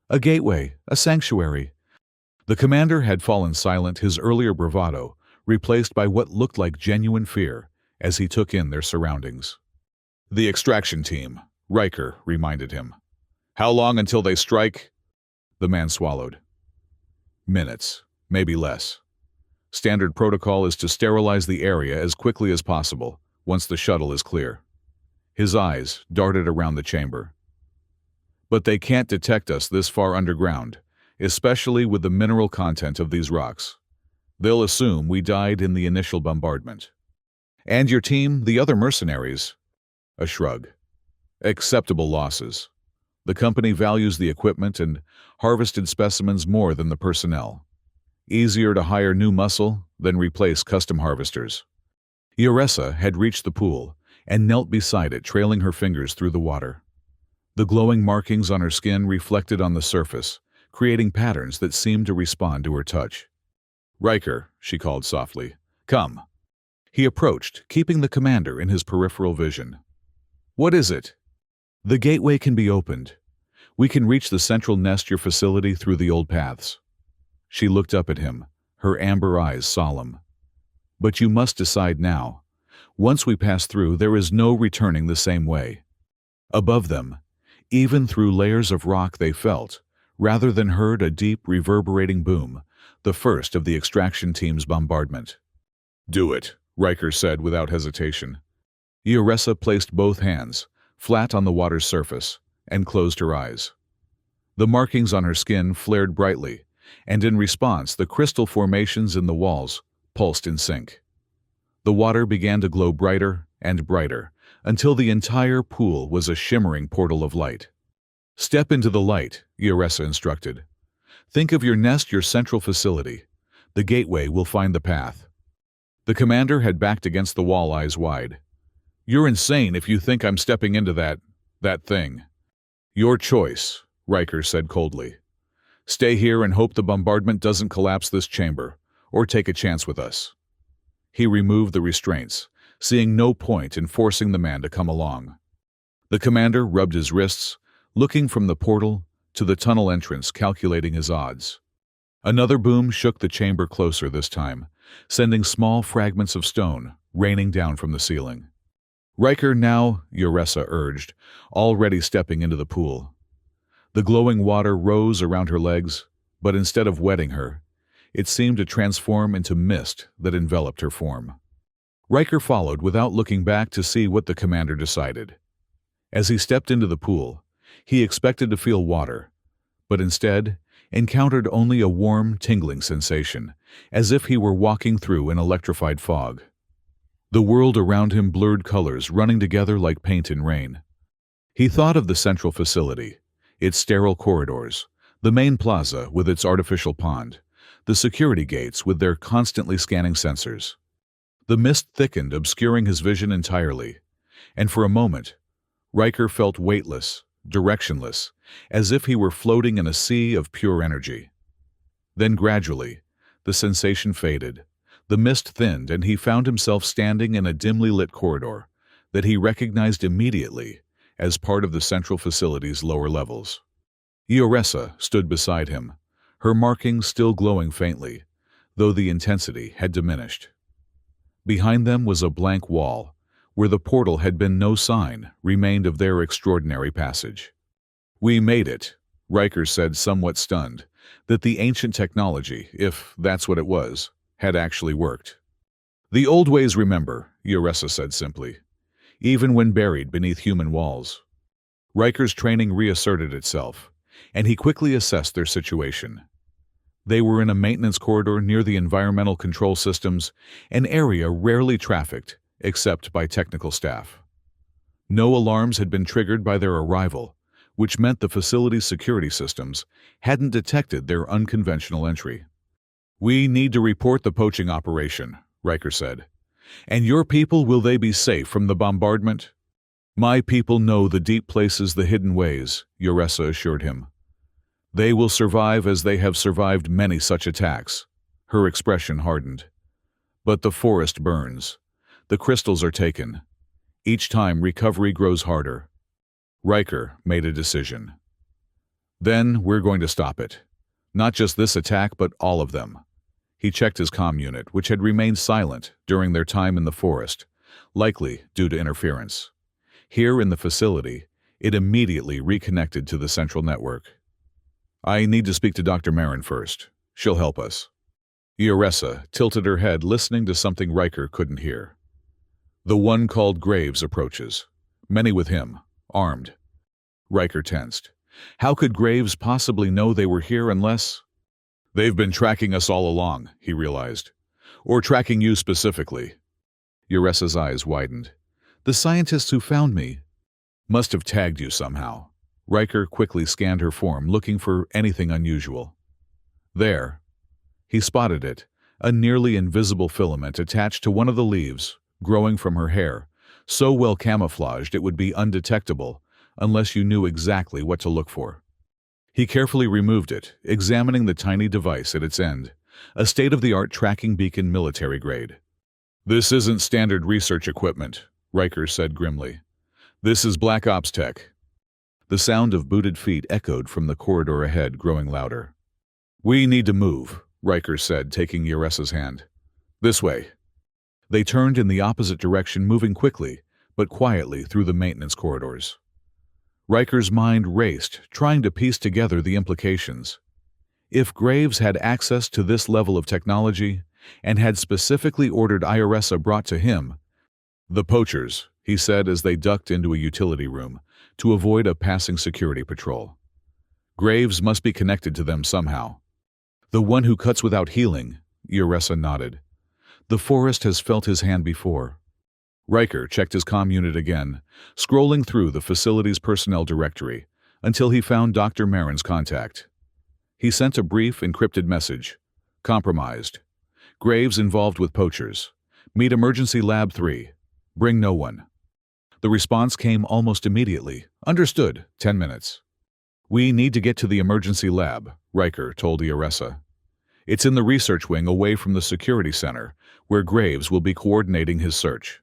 "A gateway, a sanctuary." The commander had fallen silent, his earlier bravado replaced by what looked like genuine fear as he took in their surroundings. "The extraction team," Riker reminded him. "How long until they strike?" The man swallowed. "Minutes, maybe less. Standard protocol is to sterilize the area as quickly as possible, once the shuttle is clear." His eyes darted around the chamber. "But they can't detect us this far underground, especially with the mineral content of these rocks. They'll assume we died in the initial bombardment." "And your team, the other mercenaries?" A shrug. Acceptable losses. The company values the equipment and harvested specimens more than the personnel. Easier to hire new muscle than replace custom harvesters. Yoressa had reached the pool and knelt beside it, trailing her fingers through the water. The glowing markings on her skin reflected on the surface, creating patterns that seemed to respond to her touch. "Riker," she called softly, "come." He approached, keeping the commander in his peripheral vision. "What is it?" "The gateway can be opened. We can reach the central Nestor facility through the old paths." She looked up at him, her amber eyes solemn. "But you must decide now. Once we pass through, there is no returning the same way." Above them, even through layers of rock, they felt, rather than heard, a deep, reverberating boom, the first of the extraction team's bombardment. "Do it," Riker said without hesitation. Yoressa placed both hands, flat on the water's surface, and closed her eyes. The markings on her skin flared brightly, and in response, the crystal formations in the walls pulsed in sync. The water began to glow brighter and brighter, until the entire pool was a shimmering portal of light. "Step into the light," Yoressa instructed. "Think of your nest, your central facility. The gateway will find the path." The commander had backed against the wall, eyes wide. "You're insane if you think I'm stepping into that thing." "Your choice," Riker said coldly. "Stay here and hope the bombardment doesn't collapse this chamber, or take a chance with us." He removed the restraints, seeing no point in forcing the man to come along. The commander rubbed his wrists, looking from the portal to the tunnel entrance, calculating his odds. Another boom shook the chamber closer this time, sending small fragments of stone raining down from the ceiling. "Riker now," Yoressa urged, already stepping into the pool. The glowing water rose around her legs, but instead of wetting her, it seemed to transform into mist that enveloped her form. Riker followed without looking back to see what the commander decided. As he stepped into the pool, he expected to feel water, but instead encountered only a warm, tingling sensation, as if he were walking through an electrified fog. The world around him blurred colors running together like paint in rain. He thought of the central facility, its sterile corridors, the main plaza with its artificial pond, the security gates with their constantly scanning sensors. The mist thickened, obscuring his vision entirely, and for a moment, Riker felt weightless, directionless, as if he were floating in a sea of pure energy. Then gradually, the sensation faded, the mist thinned, and he found himself standing in a dimly lit corridor that he recognized immediately as part of the central facility's lower levels. Yoressa stood beside him, her markings still glowing faintly, though the intensity had diminished. Behind them was a blank wall, where the portal had been no sign remained of their extraordinary passage. "We made it," Riker said, somewhat stunned, that the ancient technology, if that's what it was, had actually worked. "The old ways remember," Yoressa said simply, "even when buried beneath human walls." Riker's training reasserted itself, and he quickly assessed their situation. They were in a maintenance corridor near the environmental control systems, an area rarely trafficked except by technical staff. No alarms had been triggered by their arrival, which meant the facility's security systems hadn't detected their unconventional entry. "We need to report the poaching operation," Riker said. "And your people, will they be safe from the bombardment?" "My people know the deep places, the hidden ways," Yoressa assured him. "They will survive as they have survived many such attacks." Her expression hardened. "But the forest burns. The crystals are taken. Each time, recovery grows harder." Riker made a decision. "Then we're going to stop it. Not just this attack, but all of them." He checked his comm unit, which had remained silent during their time in the forest, likely due to interference. Here in the facility, it immediately reconnected to the central network. "I need to speak to Dr. Marin first. She'll help us." Yoressa tilted her head, listening to something Riker couldn't hear. "The one called Graves approaches. Many with him, armed." Riker tensed. How could Graves possibly know they were here unless— "They've been tracking us all along," he realized. "Or tracking you specifically." Yoressa's eyes widened. "The scientists who found me." Must have tagged you somehow. Riker quickly scanned her form, looking for anything unusual. There. He spotted it, a nearly invisible filament attached to one of the leaves, growing from her hair, so well camouflaged it would be undetectable unless you knew exactly what to look for. He carefully removed it, examining the tiny device at its end, a state-of-the-art tracking beacon military grade. "This isn't standard research equipment," Riker said grimly. "This is Black Ops tech." The sound of booted feet echoed from the corridor ahead, growing louder. "We need to move," Riker said, taking Yressa's hand. "This way." They turned in the opposite direction, moving quickly, but quietly through the maintenance corridors. Riker's mind raced, trying to piece together the implications. If Graves had access to this level of technology, and had specifically ordered Yressa brought to him— "The poachers," he said as they ducked into a utility room, to avoid a passing security patrol. "Graves must be connected to them somehow." "The one who cuts without healing," Yressa nodded. "The forest has felt his hand before." Riker checked his comm unit again, scrolling through the facility's personnel directory, until he found Dr. Marin's contact. He sent a brief, encrypted message. "Compromised. Graves involved with poachers. Meet Emergency Lab 3. Bring no one." The response came almost immediately. "Understood. 10 minutes." "We need to get to the emergency lab," Riker told Yressa. "It's in the research wing away from the security center, where Graves will be coordinating his search."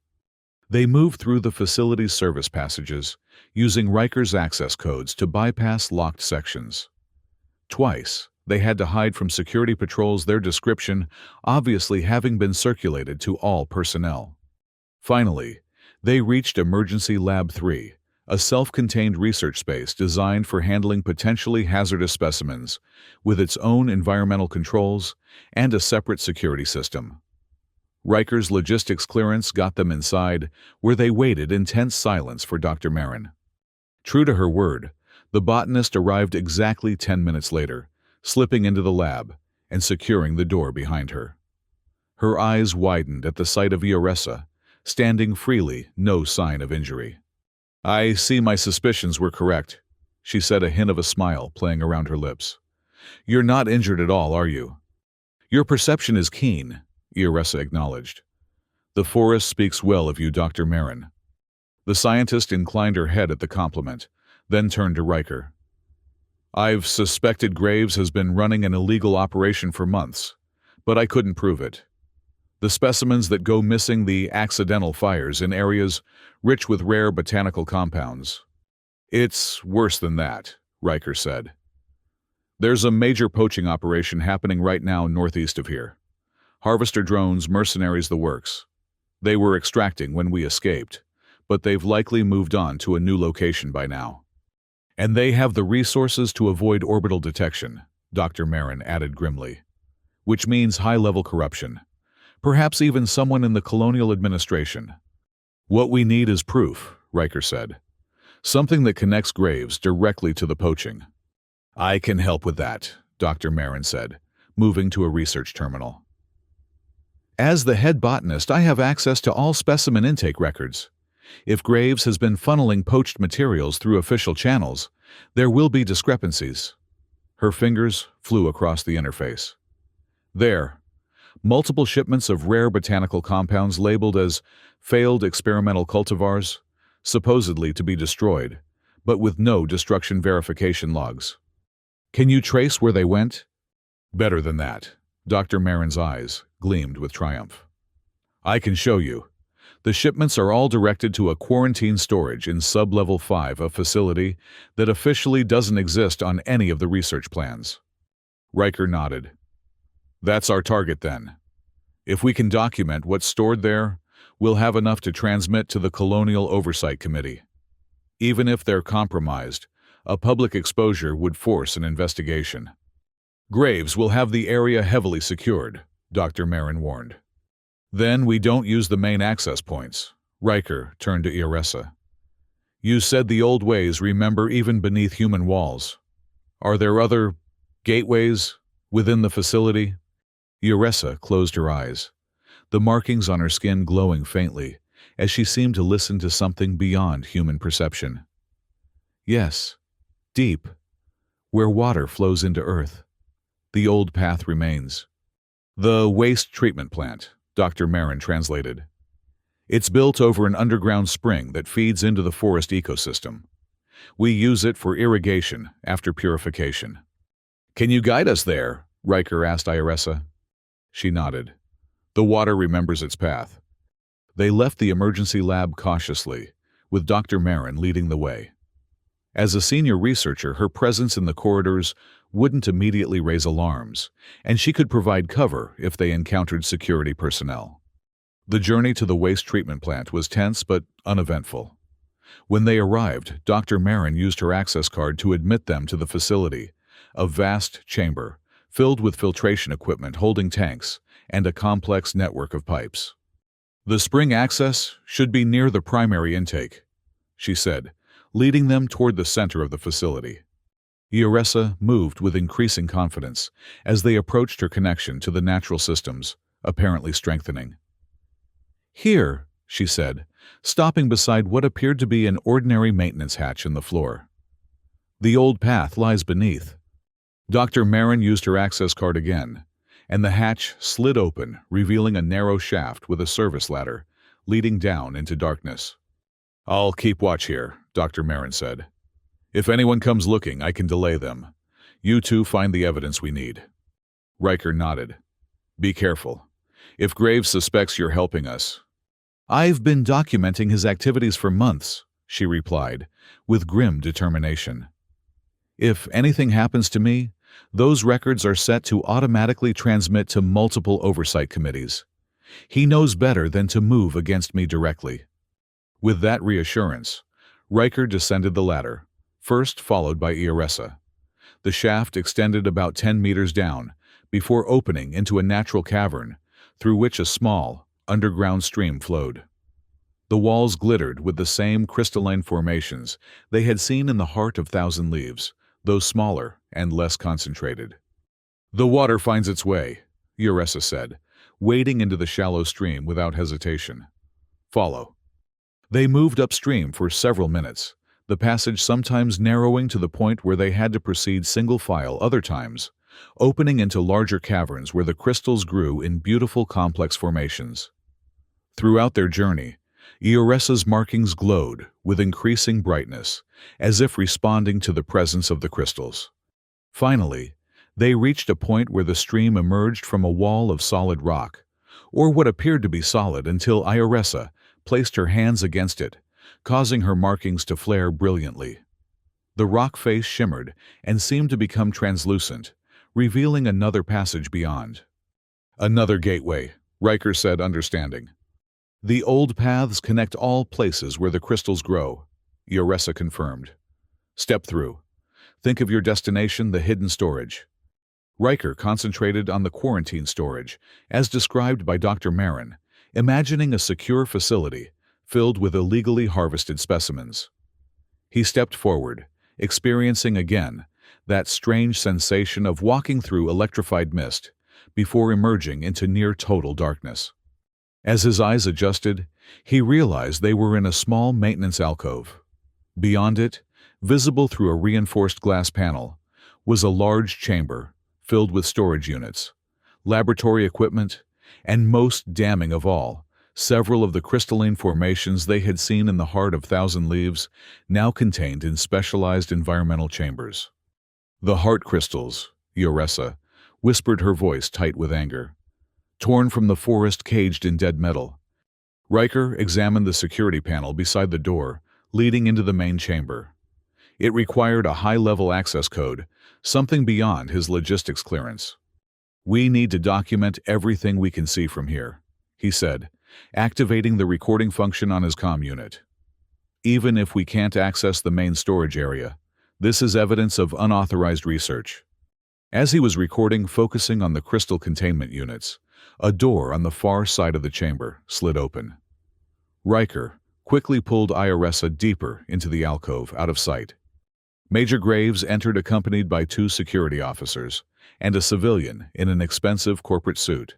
They moved through the facility's service passages, using Riker's access codes to bypass locked sections. Twice, they had to hide from security patrols, their description obviously having been circulated to all personnel. Finally, they reached Emergency Lab 3, a self-contained research space designed for handling potentially hazardous specimens, with its own environmental controls and a separate security system. Riker's logistics clearance got them inside, where they waited in tense silence for Dr. Marin. True to her word, the botanist arrived exactly 10 minutes later, slipping into the lab and securing the door behind her. Her eyes widened at the sight of Yressa, standing freely, no sign of injury. "I see my suspicions were correct," she said, a hint of a smile playing around her lips. "You're not injured at all, are you?" "Your perception is keen," Yressa acknowledged. "The forest speaks well of you, Dr. Marin." The scientist inclined her head at the compliment, then turned to Riker. "I've suspected Graves has been running an illegal operation for months, but I couldn't prove it. The specimens that go missing, the accidental fires in areas rich with rare botanical compounds." "It's worse than that," Riker said. "There's a major poaching operation happening right now northeast of here. Harvester drones, mercenaries, the works. They were extracting when we escaped, but they've likely moved on to a new location by now. And they have the resources to avoid orbital detection," Dr. Marin added grimly. "Which means high-level corruption. Perhaps even someone in the colonial administration." "What we need is proof," Riker said. "Something that connects Graves directly to the poaching." "I can help with that," Dr. Marin said, moving to a research terminal. "As the head botanist, I have access to all specimen intake records. If Graves has been funneling poached materials through official channels, there will be discrepancies." Her fingers flew across the interface. "There. Multiple shipments of rare botanical compounds labeled as failed experimental cultivars, supposedly to be destroyed, but with no destruction verification logs. Can you trace where they went?" "Better than that." Dr. Marin's eyes gleamed with triumph. "I can show you. The shipments are all directed to a quarantine storage in Sub-Level 5, a facility that officially doesn't exist on any of the research plans." Riker nodded. "That's our target then. If we can document what's stored there, we'll have enough to transmit to the Colonial Oversight Committee. Even if they're compromised, a public exposure would force an investigation." "Graves will have the area heavily secured," Dr. Marin warned. "Then we don't use the main access points." Riker turned to Yressa. "You said the old ways remember even beneath human walls. Are there other gateways within the facility?" Yressa closed her eyes, the markings on her skin glowing faintly, as she seemed to listen to something beyond human perception. Yes, deep, where water flows into Earth. The old path remains. The waste treatment plant, Dr. Marin translated. It's built over an underground spring that feeds into the forest ecosystem. We use it for irrigation after purification. Can you guide us there? Riker asked Iressa. She nodded. The water remembers its path. They left the emergency lab cautiously, with Dr. Marin leading the way. As a senior researcher, her presence in the corridors wouldn't immediately raise alarms, and she could provide cover if they encountered security personnel. The journey to the waste treatment plant was tense but uneventful. When they arrived, Dr. Marin used her access card to admit them to the facility, a vast chamber filled with filtration equipment holding tanks and a complex network of pipes. The spring access should be near the primary intake, she said, leading them toward the center of the facility. Iressa moved with increasing confidence as they approached her connection to the natural systems, apparently strengthening. Here, she said, stopping beside what appeared to be an ordinary maintenance hatch in the floor. The old path lies beneath. Dr. Marin used her access card again, and the hatch slid open, revealing a narrow shaft with a service ladder leading down into darkness. I'll keep watch here, Dr. Marin said. If anyone comes looking, I can delay them. You two find the evidence we need. Riker nodded. Be careful. If Graves suspects you're helping us. I've been documenting his activities for months, she replied, with grim determination. If anything happens to me, those records are set to automatically transmit to multiple oversight committees. He knows better than to move against me directly. With that reassurance, Riker descended the ladder, first followed by Iressa. The shaft extended about 10 meters down, before opening into a natural cavern, through which a small, underground stream flowed. The walls glittered with the same crystalline formations they had seen in the heart of Thousand Leaves, though smaller and less concentrated. The water finds its way, Iressa said, wading into the shallow stream without hesitation. Follow. They moved upstream for several minutes, the passage sometimes narrowing to the point where they had to proceed single file other times, opening into larger caverns where the crystals grew in beautiful complex formations. Throughout their journey, Iressa's markings glowed with increasing brightness, as if responding to the presence of the crystals. Finally, they reached a point where the stream emerged from a wall of solid rock, or what appeared to be solid until Iressa placed her hands against it, causing her markings to flare brilliantly. The rock face shimmered and seemed to become translucent, revealing another passage beyond. Another gateway, Riker said, understanding. The old paths connect all places where the crystals grow, Iressa confirmed. Step through. Think of your destination, the hidden storage. Riker concentrated on the quarantine storage, as described by Dr. Marin, imagining a secure facility filled with illegally harvested specimens. He stepped forward, experiencing again that strange sensation of walking through electrified mist before emerging into near-total darkness. As his eyes adjusted, he realized they were in a small maintenance alcove. Beyond it, visible through a reinforced glass panel, was a large chamber filled with storage units, laboratory equipment, and most damning of all, several of the crystalline formations they had seen in the heart of Thousand Leaves now contained in specialized environmental chambers. The heart crystals, Iressa whispered, her voice tight with anger. Torn from the forest caged in dead metal. Riker examined the security panel beside the door, leading into the main chamber. It required a high-level access code, something beyond his logistics clearance. We need to document everything we can see from here, he said, activating the recording function on his comm unit. Even if we can't access the main storage area, this is evidence of unauthorized research. As he was recording, focusing on the crystal containment units, a door on the far side of the chamber slid open. Riker quickly pulled Iressa deeper into the alcove, out of sight. Major Graves entered accompanied by 2 security officers and a civilian in an expensive corporate suit,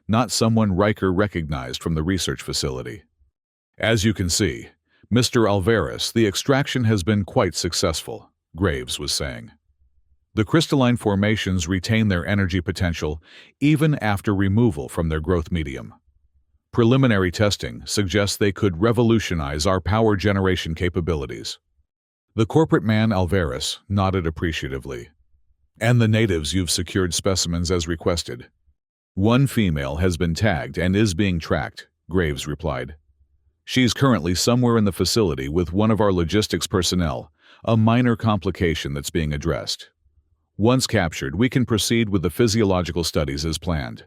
not someone Riker recognized from the research facility. As you can see, Mr. Alvarez, the extraction has been quite successful, Graves was saying. The crystalline formations retain their energy potential even after removal from their growth medium. Preliminary testing suggests they could revolutionize our power generation capabilities. The corporate man Alvarez nodded appreciatively. And the natives, you've secured specimens as requested. One female has been tagged and is being tracked, Graves replied. She's currently somewhere in the facility with one of our logistics personnel, a minor complication that's being addressed. Once captured, we can proceed with the physiological studies as planned.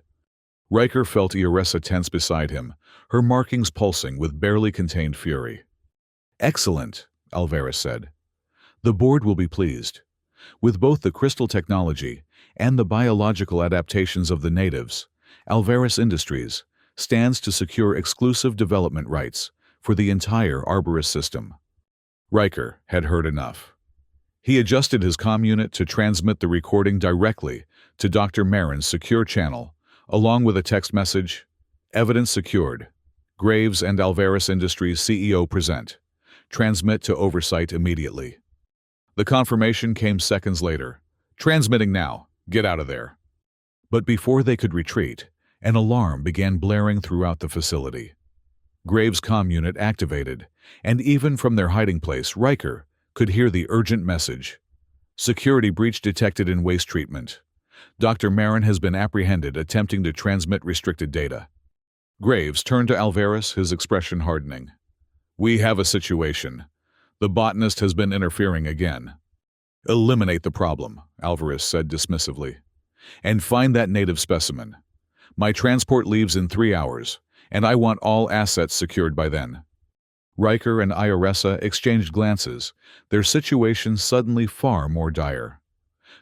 Riker felt Ioressa tense beside him, her markings pulsing with barely contained fury. Excellent, Alvarez said. The board will be pleased. With both the crystal technology and the biological adaptations of the natives, Alvarez Industries stands to secure exclusive development rights for the entire Arborist system. Riker had heard enough. He adjusted his comm unit to transmit the recording directly to Dr. Marin's secure channel, along with a text message, "Evidence secured. Graves and Alvarez Industries CEO present. Transmit to oversight immediately." The confirmation came seconds later. "Transmitting now. Get out of there." But before they could retreat, an alarm began blaring throughout the facility. Graves' comm unit activated, and even from their hiding place, Riker could hear the urgent message. "Security breach detected in waste treatment. Dr. Marin has been apprehended attempting to transmit restricted data." Graves turned to Alvarez, his expression hardening. "We have a situation. The botanist has been interfering again." "Eliminate the problem," Alvarez said dismissively. "And find that native specimen. My transport leaves in 3 hours, and I want all assets secured by then." Riker and Ioressa exchanged glances, their situation suddenly far more dire.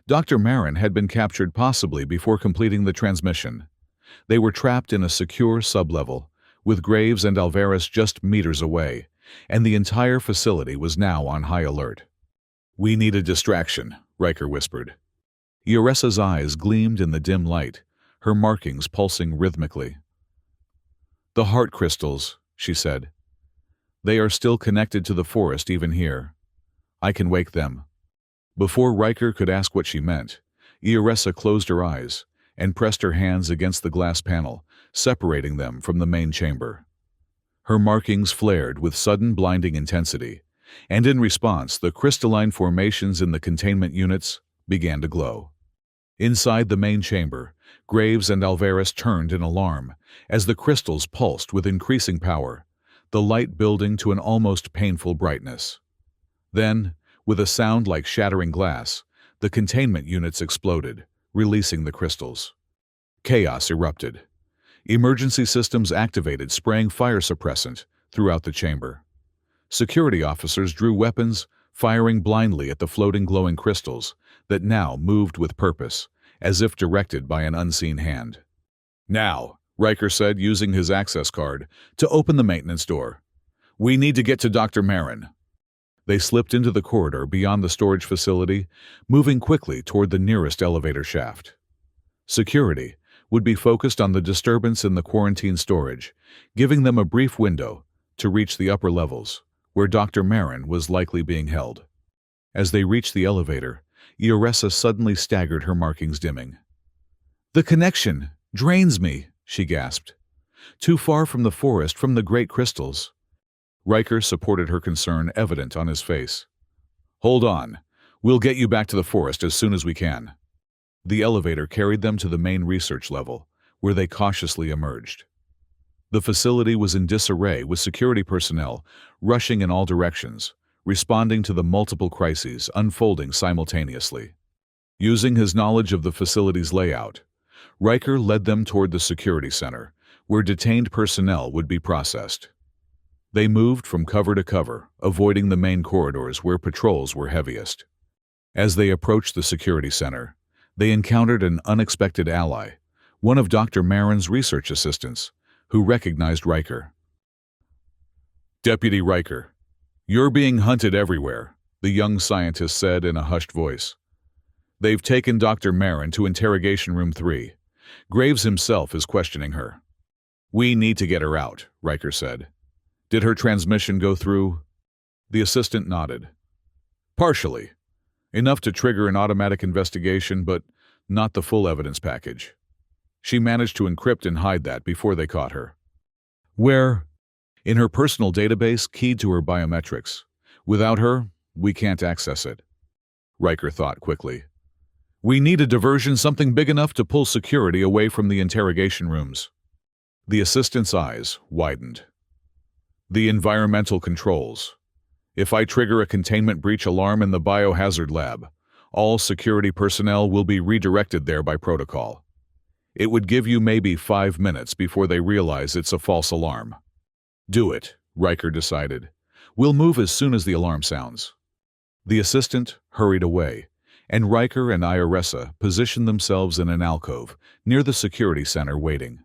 Dr. Marin had been captured possibly before completing the transmission. They were trapped in a secure sublevel, with Graves and Alvarez just meters away, and the entire facility was now on high alert. "We need a distraction," Riker whispered. Ioressa's eyes gleamed in the dim light, her markings pulsing rhythmically. "The heart crystals," she said. "They are still connected to the forest even here. I can wake them." Before Riker could ask what she meant, Ioressa closed her eyes and pressed her hands against the glass panel, separating them from the main chamber. Her markings flared with sudden blinding intensity, and in response, the crystalline formations in the containment units began to glow. Inside the main chamber, Graves and Alvarez turned in alarm as the crystals pulsed with increasing power, the light building to an almost painful brightness. Then, with a sound like shattering glass, the containment units exploded, releasing the crystals. Chaos erupted. Emergency systems activated, spraying fire suppressant throughout the chamber. Security officers drew weapons, firing blindly at the floating glowing crystals that now moved with purpose, as if directed by an unseen hand. "Now," Riker said, using his access card to open the maintenance door. "We need to get to Dr. Marin." They slipped into the corridor beyond the storage facility, moving quickly toward the nearest elevator shaft. Security would be focused on the disturbance in the quarantine storage, giving them a brief window to reach the upper levels, where Dr. Marin was likely being held. As they reached the elevator, Ioressa suddenly staggered, her markings dimming. "The connection drains me," she gasped. "Too far from the forest, from the great crystals." Riker supported her concern, evident on his face. "Hold on. We'll get you back to the forest as soon as we can." The elevator carried them to the main research level, where they cautiously emerged. The facility was in disarray, with security personnel rushing in all directions, responding to the multiple crises unfolding simultaneously. Using his knowledge of the facility's layout, Riker led them toward the security center, where detained personnel would be processed. They moved from cover to cover, avoiding the main corridors where patrols were heaviest. As they approached the security center, they encountered an unexpected ally, one of Dr. Marin's research assistants, who recognized Riker. "Deputy Riker, you're being hunted everywhere," the young scientist said in a hushed voice. "They've taken Dr. Marin to Interrogation Room 3. Graves himself is questioning her." "We need to get her out," Riker said. "Did her transmission go through?" The assistant nodded. Partially. Enough to trigger an automatic investigation, but not the full evidence package. She managed to encrypt and hide that before they caught her. Where? In her personal database keyed to her biometrics. Without her, we can't access it. Riker thought quickly. We need a diversion, something big enough to pull security away from the interrogation rooms. The assistant's eyes widened. The environmental controls. If I trigger a containment breach alarm in the biohazard lab, all security personnel will be redirected there by protocol. It would give you maybe 5 minutes before they realize it's a false alarm. Do it, Riker decided. We'll move as soon as the alarm sounds. The assistant hurried away, and Riker and Iressa positioned themselves in an alcove near the security center waiting.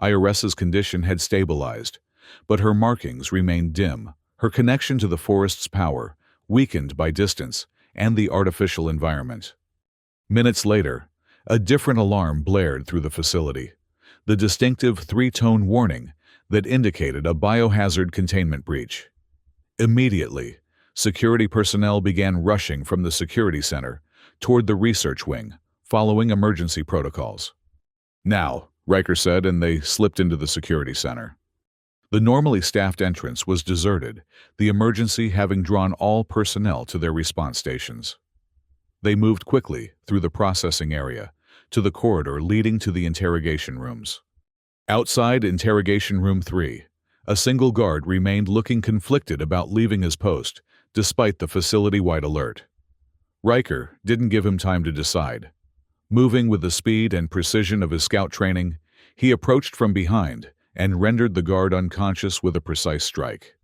Iressa's condition had stabilized, but her markings remained dim, her connection to the forest's power weakened by distance and the artificial environment. Minutes later, a different alarm blared through the facility, the distinctive 3-tone warning that indicated a biohazard containment breach. Immediately, security personnel began rushing from the security center toward the research wing, following emergency protocols. Now, Riker said, and they slipped into the security center. The normally staffed entrance was deserted, the emergency having drawn all personnel to their response stations. They moved quickly through the processing area to the corridor leading to the interrogation rooms. Outside Interrogation Room 3, a single guard remained looking conflicted about leaving his post, despite the facility-wide alert. Riker didn't give him time to decide. Moving with the speed and precision of his scout training, he approached from behind and rendered the guard unconscious with a precise strike.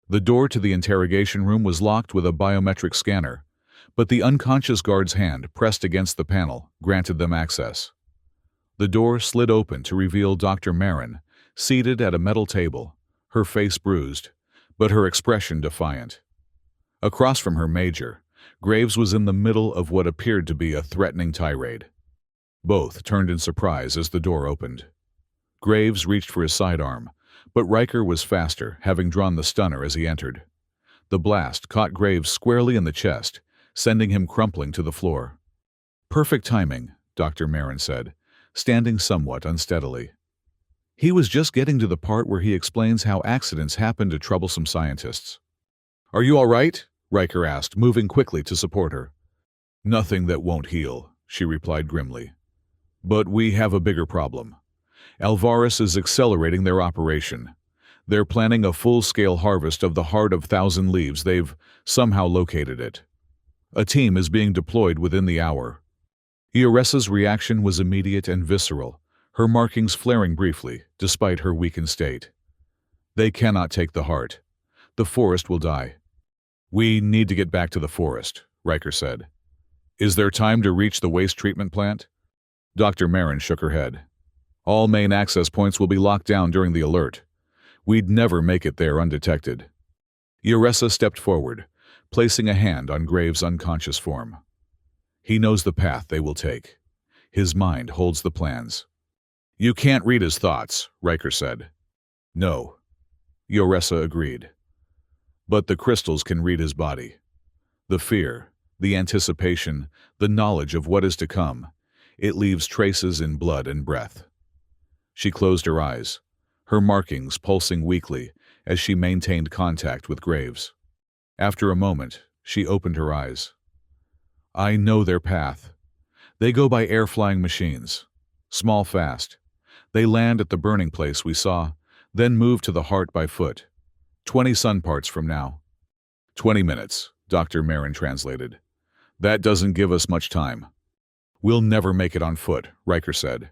The door to the interrogation room was locked with a biometric scanner, but the unconscious guard's hand pressed against the panel granted them access. The door slid open to reveal Dr. Marin, seated at a metal table, her face bruised, but her expression defiant. Across from her, Major Graves was in the middle of what appeared to be a threatening tirade. Both turned in surprise as the door opened. Graves reached for his sidearm, but Riker was faster, having drawn the stunner as he entered. The blast caught Graves squarely in the chest, sending him crumpling to the floor. Perfect timing, Dr. Marin said, standing somewhat unsteadily. He was just getting to the part where he explains how accidents happen to troublesome scientists. Are you all right? Riker asked, moving quickly to support her. Nothing that won't heal, she replied grimly. But we have a bigger problem. Alvarez is accelerating their operation. They're planning a full-scale harvest of the Heart of Thousand Leaves. They've somehow located it. A team is being deployed within the hour. Iressa's reaction was immediate and visceral, her markings flaring briefly, despite her weakened state. They cannot take the heart. The forest will die. We need to get back to the forest, Riker said. Is there time to reach the waste treatment plant? Dr. Marin shook her head. All main access points will be locked down during the alert. We'd never make it there undetected. Iressa stepped forward, placing a hand on Graves' unconscious form. He knows the path they will take. His mind holds the plans. You can't read his thoughts, Riker said. No. Iressa agreed. But the crystals can read his body. The fear, the anticipation, the knowledge of what is to come, it leaves traces in blood and breath. She closed her eyes, her markings pulsing weakly as she maintained contact with Graves. After a moment, she opened her eyes. I know their path. They go by air-flying machines. Small fast. They land at the burning place we saw, then move to the heart by foot. 20 sun parts from now. 20 minutes, Dr. Marin translated. That doesn't give us much time. We'll never make it on foot, Riker said.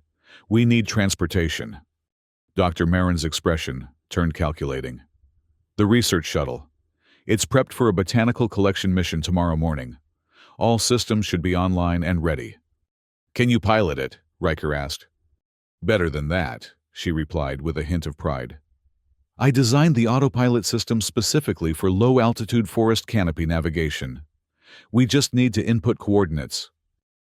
We need transportation. Dr. Marin's expression turned calculating. The research shuttle. It's prepped for a botanical collection mission tomorrow morning. All systems should be online and ready. Can you pilot it? Riker asked. Better than that, she replied with a hint of pride. I designed the autopilot system specifically for low-altitude forest canopy navigation. We just need to input coordinates.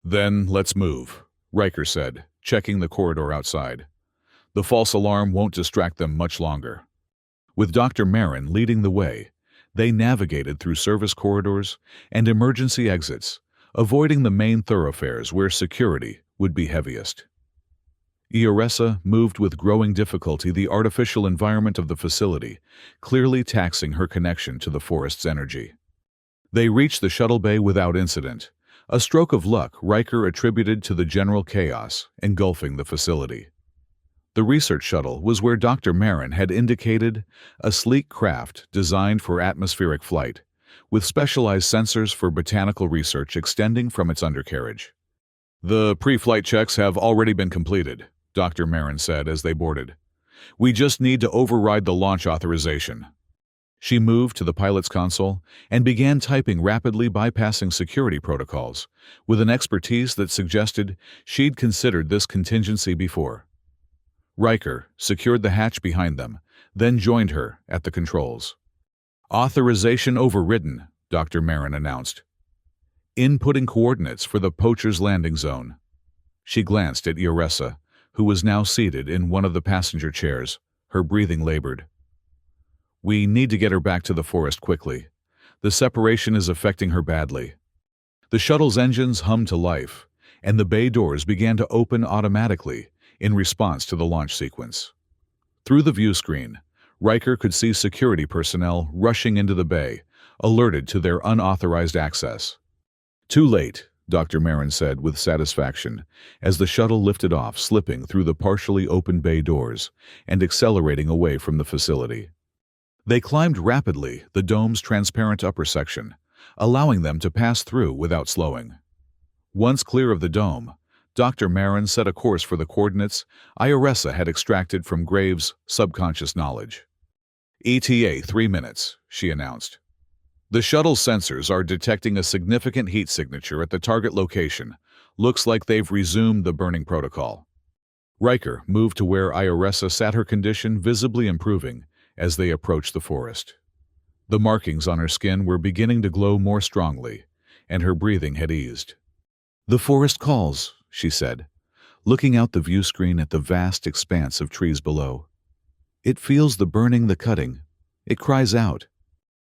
Then let's move, Riker said, checking the corridor outside. The false alarm won't distract them much longer. With Dr. Marin leading the way, They navigated through service corridors and emergency exits, avoiding the main thoroughfares where security would be heaviest. Ioressa moved with growing difficulty the artificial environment of the facility, clearly taxing her connection to the forest's energy. They reached the shuttle bay without incident, a stroke of luck Riker attributed to the general chaos engulfing the facility. The research shuttle was where Dr. Marin had indicated, a sleek craft designed for atmospheric flight, with specialized sensors for botanical research extending from its undercarriage. "The pre-flight checks have already been completed," Dr. Marin said as they boarded. "We just need to override the launch authorization." She moved to the pilot's console and began typing rapidly, bypassing security protocols, with an expertise that suggested she'd considered this contingency before. Riker secured the hatch behind them, then joined her at the controls. "Authorization overridden," Dr. Marin announced. "Inputting coordinates for the poacher's landing zone." She glanced at Ioressa, who was now seated in one of the passenger chairs, her breathing labored. "We need to get her back to the forest quickly. The separation is affecting her badly." The shuttle's engines hummed to life, and the bay doors began to open automatically in response to the launch sequence. Through the view screen, Riker could see security personnel rushing into the bay, alerted to their unauthorized access. "Too late," Dr. Marin said with satisfaction, as the shuttle lifted off, slipping through the partially open bay doors and accelerating away from the facility. They climbed rapidly the dome's transparent upper section, allowing them to pass through without slowing. Once clear of the dome, Dr. Marin set a course for the coordinates Ioressa had extracted from Graves' subconscious knowledge. "ETA 3 minutes, she announced. "The shuttle's sensors are detecting a significant heat signature at the target location. Looks like they've resumed the burning protocol." Riker moved to where Ioressa sat, her condition visibly improving as they approached the forest. The markings on her skin were beginning to glow more strongly, and her breathing had eased. "The forest calls," she said, looking out the view screen at the vast expanse of trees below. "It feels the burning, the cutting. It cries out."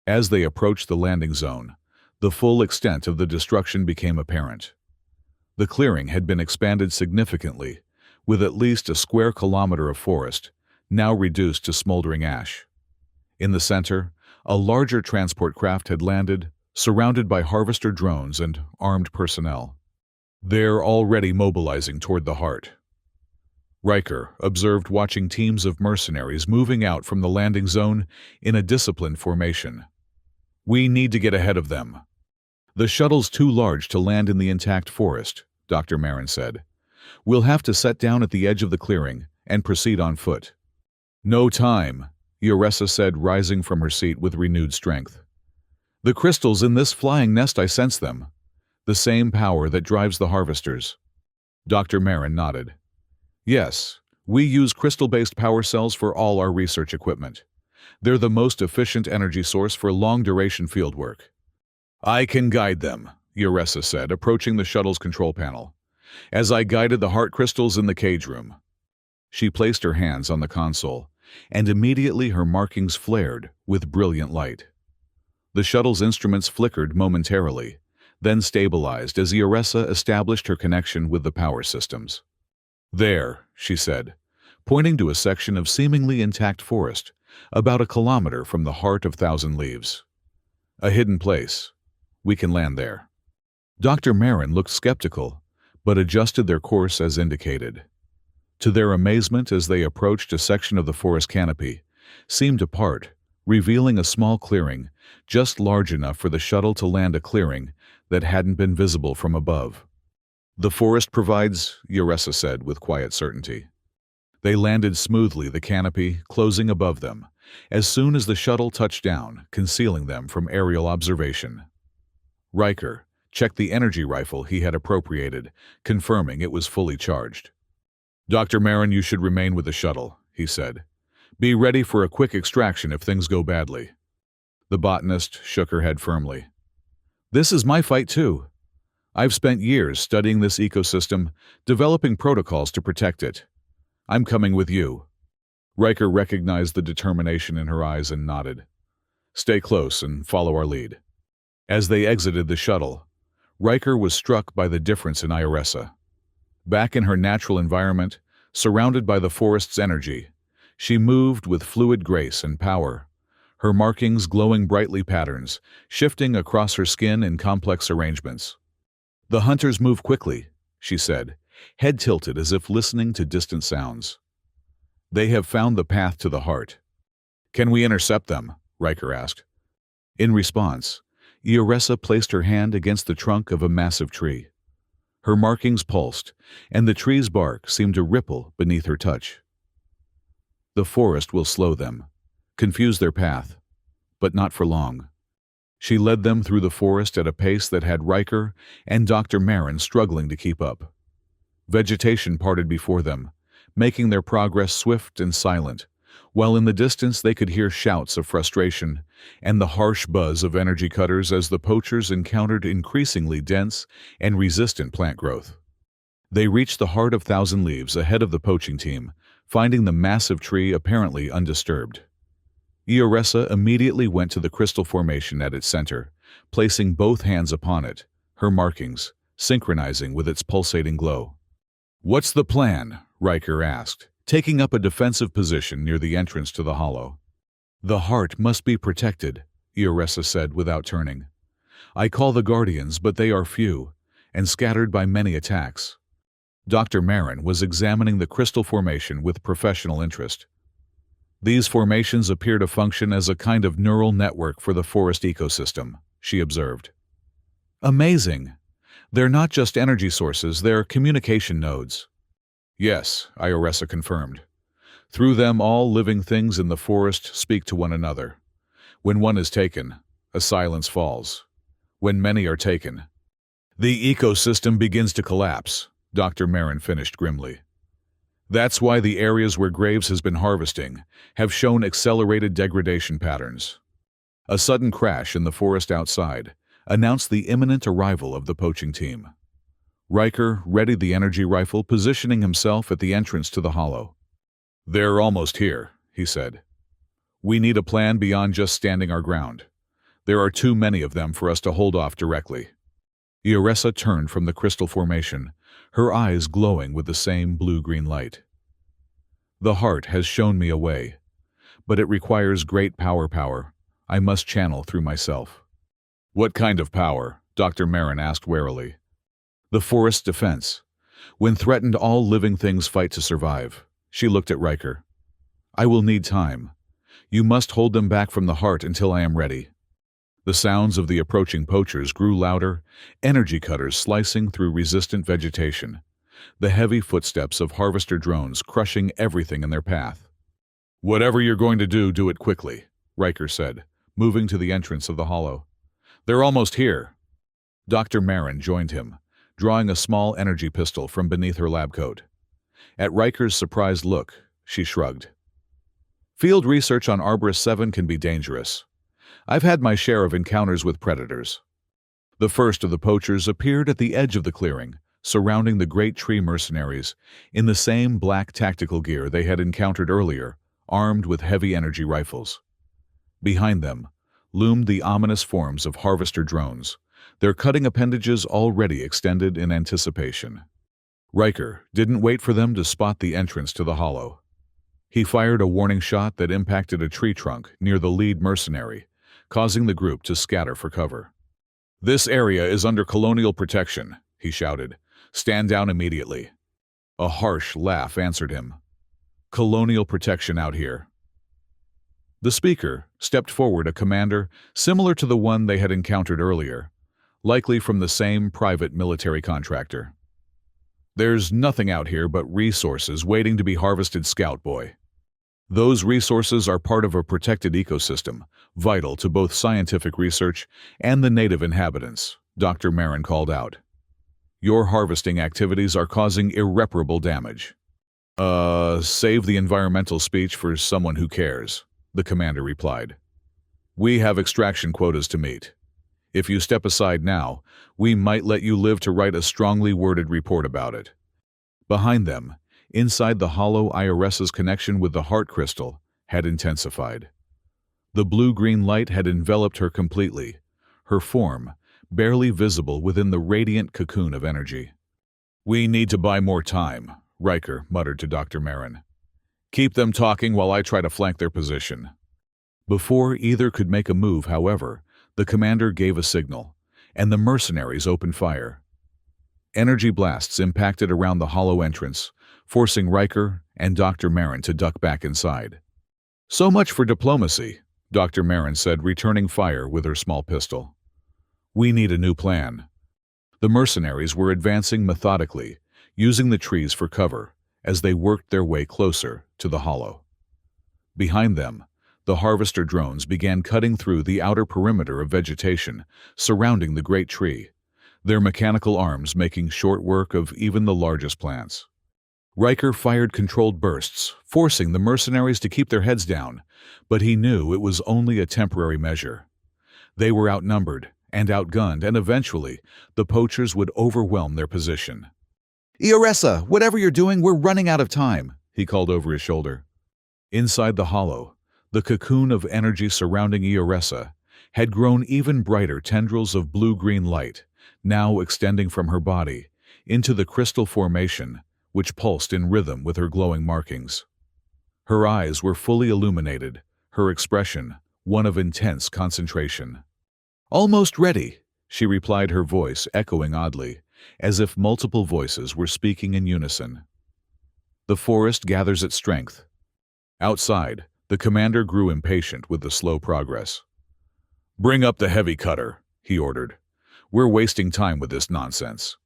As they approached the landing zone, the full extent of the destruction became apparent. The clearing had been expanded significantly, with at least a square kilometer of forest, now reduced to smoldering ash. In the center, a larger transport craft had landed, surrounded by harvester drones and armed personnel. "They're already mobilizing toward the heart." Riker observed watching teams of mercenaries moving out from the landing zone in a disciplined formation. "We need to get ahead of them." "The shuttle's too large to land in the intact forest," Dr. Marin said. "We'll have to set down at the edge of the clearing and proceed on foot." "No time," Ioressa said, rising from her seat with renewed strength. "The crystals in this flying nest, I sense them. The same power that drives the harvesters." Dr. Marin nodded. "Yes, we use crystal-based power cells for all our research equipment. They're the most efficient energy source for long-duration fieldwork." "I can guide them," Ioressa said, approaching the shuttle's control panel, "as I guided the heart crystals in the cage room." She placed her hands on the console, and immediately her markings flared with brilliant light. The shuttle's instruments flickered momentarily, then stabilized as Ioressa established her connection with the power systems. "There," she said, pointing to a section of seemingly intact forest, about a kilometer from the heart of Thousand Leaves. "A hidden place. We can land there." Dr. Marin looked skeptical, but adjusted their course as indicated. To their amazement, as they approached, a section of the forest canopy seemed to part, revealing a small clearing, just large enough for the shuttle to land, a clearing that hadn't been visible from above. "The forest provides," Ioressa said with quiet certainty. They landed smoothly, the canopy closing above them, as soon as the shuttle touched down, concealing them from aerial observation. Riker checked the energy rifle he had appropriated, confirming it was fully charged. "Dr. Marin, you should remain with the shuttle," he said. "Be ready for a quick extraction if things go badly." The botanist shook her head firmly. "This is my fight too. I've spent years studying this ecosystem, developing protocols to protect it. I'm coming with you." Riker recognized the determination in her eyes and nodded. Stay close and follow our lead. As they exited the shuttle, Riker was struck by the difference in Ioressa. Back in her natural environment, surrounded by the forest's energy, she moved with fluid grace and power, her markings glowing brightly patterns, shifting across her skin in complex arrangements. "The hunters move quickly," she said, head tilted as if listening to distant sounds. "They have found the path to the heart." "Can we intercept them?" Riker asked. In response, Ioressa placed her hand against the trunk of a massive tree. Her markings pulsed, and the tree's bark seemed to ripple beneath her touch. "The forest will slow them, confuse their path, but not for long." She led them through the forest at a pace that had Riker and Dr. Marin struggling to keep up. Vegetation parted before them, making their progress swift and silent, while in the distance they could hear shouts of frustration and the harsh buzz of energy cutters as the poachers encountered increasingly dense and resistant plant growth. They reached the heart of Thousand Leaves ahead of the poaching team, finding the massive tree apparently undisturbed. Ioressa immediately went to the crystal formation at its center, placing both hands upon it, her markings synchronizing with its pulsating glow. "What's the plan?" Riker asked, taking up a defensive position near the entrance to the hollow. "The heart must be protected," Ioressa said without turning. "I call the Guardians, but they are few, and scattered by many attacks." Dr. Marin was examining the crystal formation with professional interest. "These formations appear to function as a kind of neural network for the forest ecosystem," she observed. "Amazing! They're not just energy sources, they're communication nodes." "Yes," Ioressa confirmed. "Through them all living things in the forest speak to one another. When one is taken, a silence falls. When many are taken, the ecosystem begins to collapse," Dr. Marin finished grimly. "That's why the areas where Graves has been harvesting have shown accelerated degradation patterns." A sudden crash in the forest outside announced the imminent arrival of the poaching team. Riker readied the energy rifle, positioning himself at the entrance to the hollow. "They're almost here," he said. "We need a plan beyond just standing our ground. There are too many of them for us to hold off directly." Ioressa turned from the crystal formation, her eyes glowing with the same blue-green light. "The heart has shown me a way, but it requires great power I must channel through myself." "What kind of power?" Dr. Marin asked warily. "The forest's defense. When threatened, all living things fight to survive." She looked at Riker. "I will need time. You must hold them back from the heart until I am ready." The sounds of the approaching poachers grew louder, energy cutters slicing through resistant vegetation, the heavy footsteps of harvester drones crushing everything in their path. "Whatever you're going to do, do it quickly," Riker said, moving to the entrance of the hollow. "They're almost here." Dr. Marin joined him, drawing a small energy pistol from beneath her lab coat. At Riker's surprised look, she shrugged. "Field research on Arborist 7 can be dangerous. I've had my share of encounters with predators." The first of the poachers appeared at the edge of the clearing, surrounding the great tree mercenaries, in the same black tactical gear they had encountered earlier, armed with heavy energy rifles. Behind them loomed the ominous forms of harvester drones, their cutting appendages already extended in anticipation. Riker didn't wait for them to spot the entrance to the hollow. He fired a warning shot that impacted a tree trunk near the lead mercenary, causing the group to scatter for cover. "This area is under colonial protection," he shouted. "Stand down immediately." A harsh laugh answered him. "Colonial protection out here." The speaker stepped forward, a commander similar to the one they had encountered earlier, likely from the same private military contractor. "There's nothing out here but resources waiting to be harvested, Scout Boy. Those resources are part of a protected ecosystem, vital to both scientific research and the native inhabitants," Dr. Marin called out. "Your harvesting activities are causing irreparable damage." Save the environmental speech for someone who cares," the commander replied. "We have extraction quotas to meet. If you step aside now, we might let you live to write a strongly worded report about it." Behind them, inside the hollow, Ioressa's connection with the heart crystal had intensified. The blue-green light had enveloped her completely, her form barely visible within the radiant cocoon of energy. "We need to buy more time," Riker muttered to Dr. Marin. "Keep them talking while I try to flank their position." Before either could make a move, however, the commander gave a signal, and the mercenaries opened fire. Energy blasts impacted around the hollow entrance, forcing Riker and Dr. Marin to duck back inside. "So much for diplomacy," Dr. Marin said, returning fire with her small pistol. "We need a new plan." The mercenaries were advancing methodically, using the trees for cover as they worked their way closer to the hollow. Behind them, the harvester drones began cutting through the outer perimeter of vegetation surrounding the great tree, their mechanical arms making short work of even the largest plants. Riker fired controlled bursts, forcing the mercenaries to keep their heads down, but he knew it was only a temporary measure. They were outnumbered and outgunned, and eventually, the poachers would overwhelm their position. "Ioressa, whatever you're doing, we're running out of time," he called over his shoulder. Inside the hollow, the cocoon of energy surrounding Ioressa had grown even brighter tendrils of blue-green light, now extending from her body into the crystal formation, which pulsed in rhythm with her glowing markings. Her eyes were fully illuminated, her expression one of intense concentration. "Almost ready," she replied, her voice echoing oddly, as if multiple voices were speaking in unison. The forest gathers its strength. Outside, the commander grew impatient with the slow progress. "Bring up the heavy cutter," he ordered. "We're wasting time with this nonsense."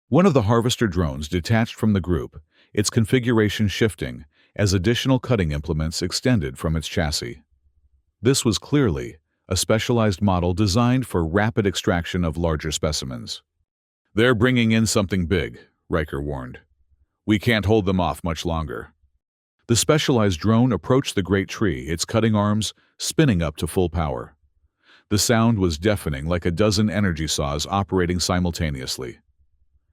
One of the harvester drones detached from the group, its configuration shifting as additional cutting implements extended from its chassis. This was clearly a specialized model designed for rapid extraction of larger specimens. "They're bringing in something big," Riker warned. "We can't hold them off much longer." The specialized drone approached the great tree, its cutting arms spinning up to full power. The sound was deafening, like a dozen energy saws operating simultaneously.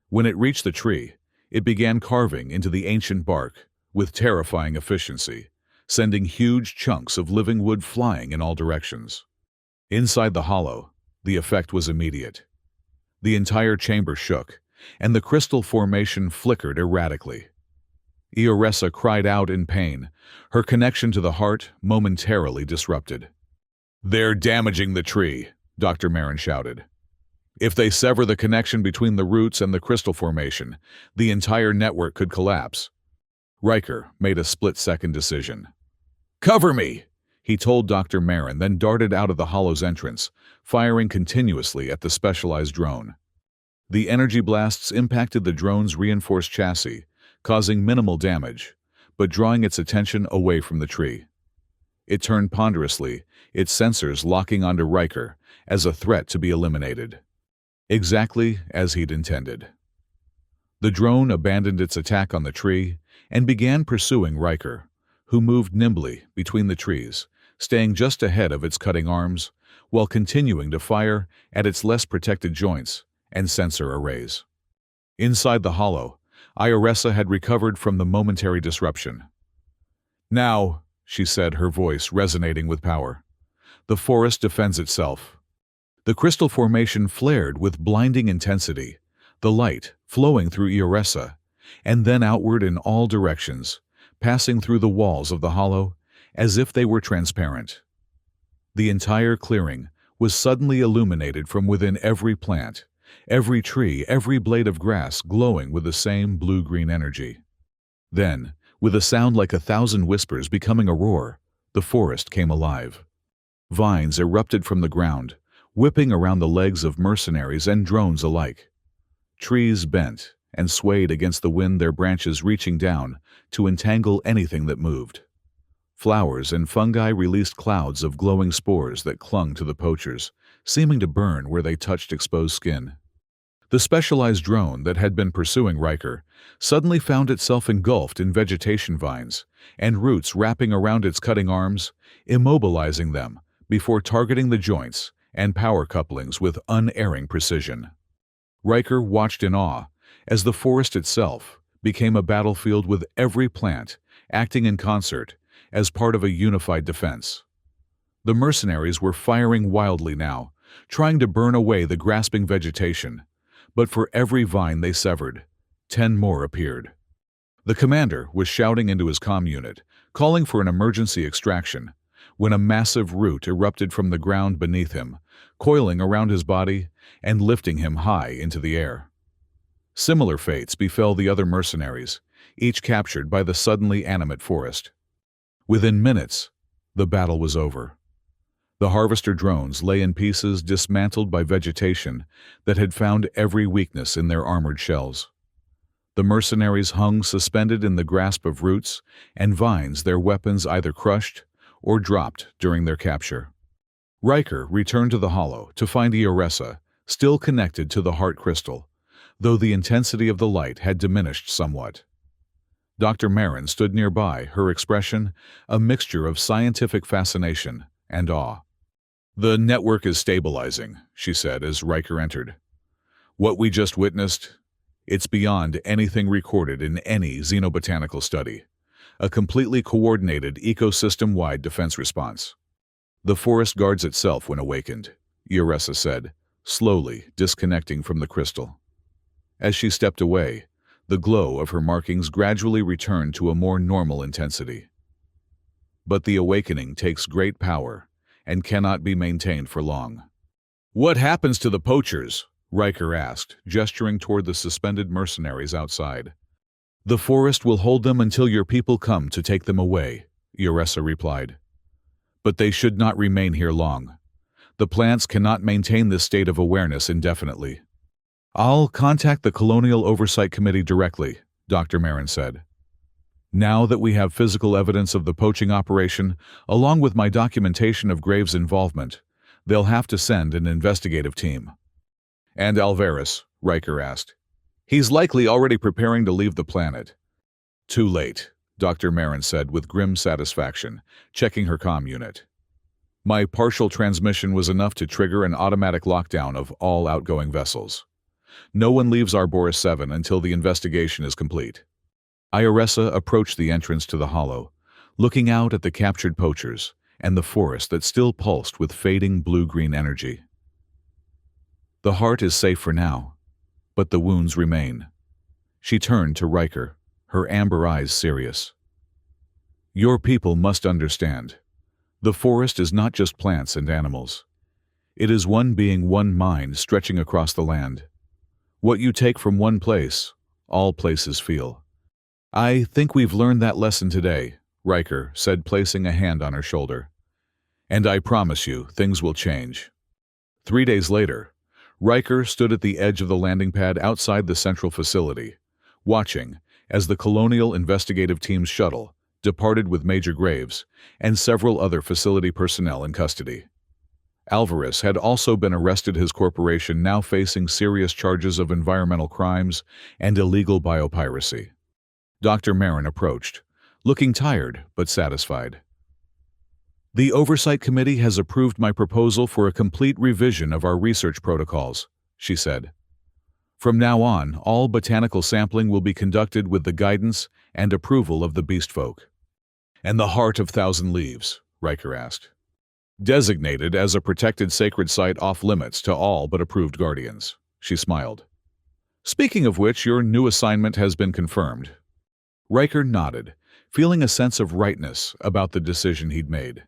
When it reached the tree, it began carving into the ancient bark with terrifying efficiency, sending huge chunks of living wood flying in all directions. Inside the hollow, the effect was immediate. The entire chamber shook, and the crystal formation flickered erratically. Ioressa cried out in pain, her connection to the heart momentarily disrupted. "They're damaging the tree," Dr. Marin shouted. "If they sever the connection between the roots and the crystal formation, the entire network could collapse." Riker made a split-second decision. "Cover me!" he told Dr. Marin, then darted out of the hollow's entrance, firing continuously at the specialized drone. The energy blasts impacted the drone's reinforced chassis, causing minimal damage, but drawing its attention away from the tree. It turned ponderously, its sensors locking onto Riker as a threat to be eliminated. Exactly as he'd intended. The drone abandoned its attack on the tree and began pursuing Riker, who moved nimbly between the trees, staying just ahead of its cutting arms, while continuing to fire at its less protected joints and sensor arrays. Inside the hollow, Ioressa had recovered from the momentary disruption. "Now," she said, her voice resonating with power, "the forest defends itself." The crystal formation flared with blinding intensity, the light flowing through Ioressa, and then outward in all directions, passing through the walls of the hollow as if they were transparent. The entire clearing was suddenly illuminated from within, every plant, every tree, every blade of grass glowing with the same blue-green energy. Then, with a sound like 1,000 whispers becoming a roar, the forest came alive. Vines erupted from the ground, whipping around the legs of mercenaries and drones alike. Trees bent and swayed against the wind, their branches reaching down to entangle anything that moved. Flowers and fungi released clouds of glowing spores that clung to the poachers, seeming to burn where they touched exposed skin. The specialized drone that had been pursuing Riker suddenly found itself engulfed in vegetation vines and roots wrapping around its cutting arms, immobilizing them before targeting the joints and power couplings with unerring precision. Riker watched in awe as the forest itself became a battlefield, with every plant acting in concert as part of a unified defense. The mercenaries were firing wildly now, trying to burn away the grasping vegetation, but for every vine they severed, 10 more appeared. The commander was shouting into his comm unit, calling for an emergency extraction, when a massive root erupted from the ground beneath him, coiling around his body and lifting him high into the air. Similar fates befell the other mercenaries, each captured by the suddenly animate forest. Within minutes, the battle was over. The harvester drones lay in pieces dismantled by vegetation that had found every weakness in their armored shells. The mercenaries hung suspended in the grasp of roots and vines, their weapons either crushed or dropped during their capture. Riker returned to the hollow to find Ioressa still connected to the heart crystal, though the intensity of the light had diminished somewhat. Dr. Marin stood nearby, her expression a mixture of scientific fascination and awe. "The network is stabilizing," she said as Riker entered. "What we just witnessed, it's beyond anything recorded in any xenobotanical study. A completely coordinated ecosystem-wide defense response." "The forest guards itself when awakened," Ioressa said, slowly disconnecting from the crystal. As she stepped away, the glow of her markings gradually returned to a more normal intensity. "But the awakening takes great power and cannot be maintained for long." "What happens to the poachers?" Riker asked, gesturing toward the suspended mercenaries outside. "The forest will hold them until your people come to take them away," Ioressa replied. "But they should not remain here long. The plants cannot maintain this state of awareness indefinitely." "I'll contact the Colonial Oversight Committee directly," Dr. Marin said. "Now that we have physical evidence of the poaching operation, along with my documentation of Graves' involvement, they'll have to send an investigative team." "And Alvarez?" Riker asked. "He's likely already preparing to leave the planet." "Too late," Dr. Marin said with grim satisfaction, checking her comm unit. "My partial transmission was enough to trigger an automatic lockdown of all outgoing vessels. No one leaves Arboris 7 until the investigation is complete." Ioressa approached the entrance to the hollow, looking out at the captured poachers and the forest that still pulsed with fading blue-green energy. "The heart is safe for now, but the wounds remain." She turned to Riker, her amber eyes serious. "Your people must understand. The forest is not just plants and animals. It is one being, one mind stretching across the land. What you take from one place, all places feel." "I think we've learned that lesson today," Riker said, placing a hand on her shoulder. "And I promise you, things will change." 3 days later, Riker stood at the edge of the landing pad outside the central facility, watching as the Colonial Investigative Team's shuttle departed with Major Graves and several other facility personnel in custody. Alvarez had also been arrested, his corporation now facing serious charges of environmental crimes and illegal biopiracy. Dr. Marin approached, looking tired but satisfied. "The Oversight Committee has approved my proposal for a complete revision of our research protocols," she said. "From now on, all botanical sampling will be conducted with the guidance and approval of the Beastfolk." "And the Heart of Thousand Leaves?" Riker asked. "Designated as a protected sacred site off-limits to all but approved guardians," she smiled. "Speaking of which, your new assignment has been confirmed." Riker nodded, feeling a sense of rightness about the decision he'd made.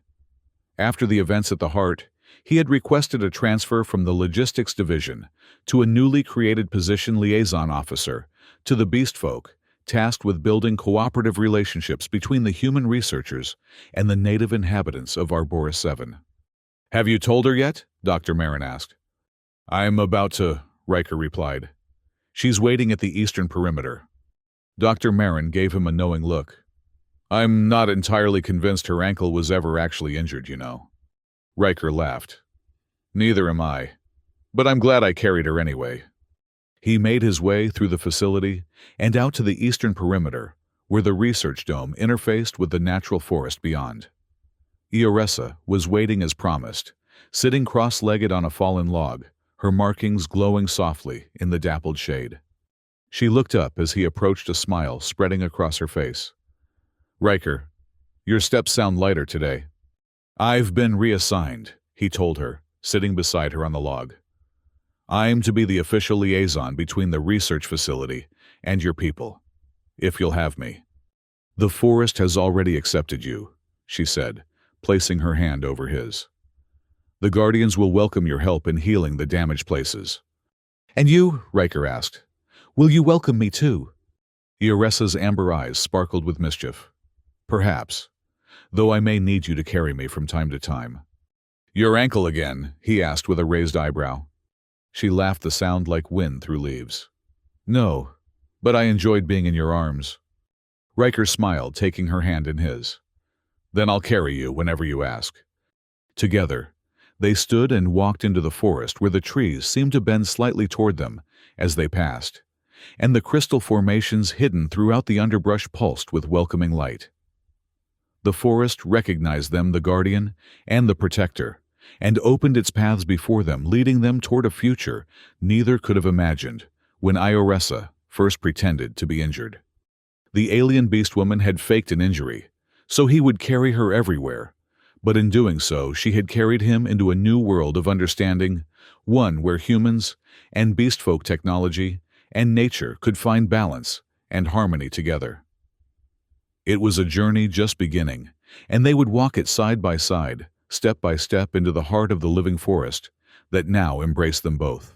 After the events at the Heart, he had requested a transfer from the Logistics Division to a newly created position, Liaison Officer, to the Beastfolk, tasked with building cooperative relationships between the human researchers and the native inhabitants of Arboris 7. "Have you told her yet?" Dr. Marin asked. "I'm about to," Riker replied. "She's waiting at the eastern perimeter." Dr. Marin gave him a knowing look. "I'm not entirely convinced her ankle was ever actually injured, you know." Riker laughed. "Neither am I, but I'm glad I carried her anyway." He made his way through the facility and out to the eastern perimeter, where the research dome interfaced with the natural forest beyond. Ioressa was waiting as promised, sitting cross-legged on a fallen log, her markings glowing softly in the dappled shade. She looked up as he approached, a smile spreading across her face. "Riker, your steps sound lighter today." I've been reassigned, he told her, sitting beside her on the log. I'm to be the official liaison between the research facility and your people, if you'll have me. The forest has already accepted you, she said, placing her hand over his. The Guardians will welcome your help in healing the damaged places. And you, Riker asked, will you welcome me too? Ioresa's amber eyes sparkled with mischief. Perhaps, though I may need you to carry me from time to time. Your ankle again, he asked with a raised eyebrow. She laughed, the sound like wind through leaves. No, but I enjoyed being in your arms. Riker smiled, taking her hand in his. Then I'll carry you whenever you ask. Together, they stood and walked into the forest where the trees seemed to bend slightly toward them as they passed, and the crystal formations hidden throughout the underbrush pulsed with welcoming light. The forest recognized them, the Guardian and the Protector, and opened its paths before them, leading them toward a future neither could have imagined when Ioresa first pretended to be injured. The alien Beastwoman had faked an injury, so he would carry her everywhere, but in doing so she had carried him into a new world of understanding, one where humans and beastfolk technology and nature could find balance and harmony together. It was a journey just beginning, and they would walk it side by side, step by step into the heart of the living forest that now embraced them both.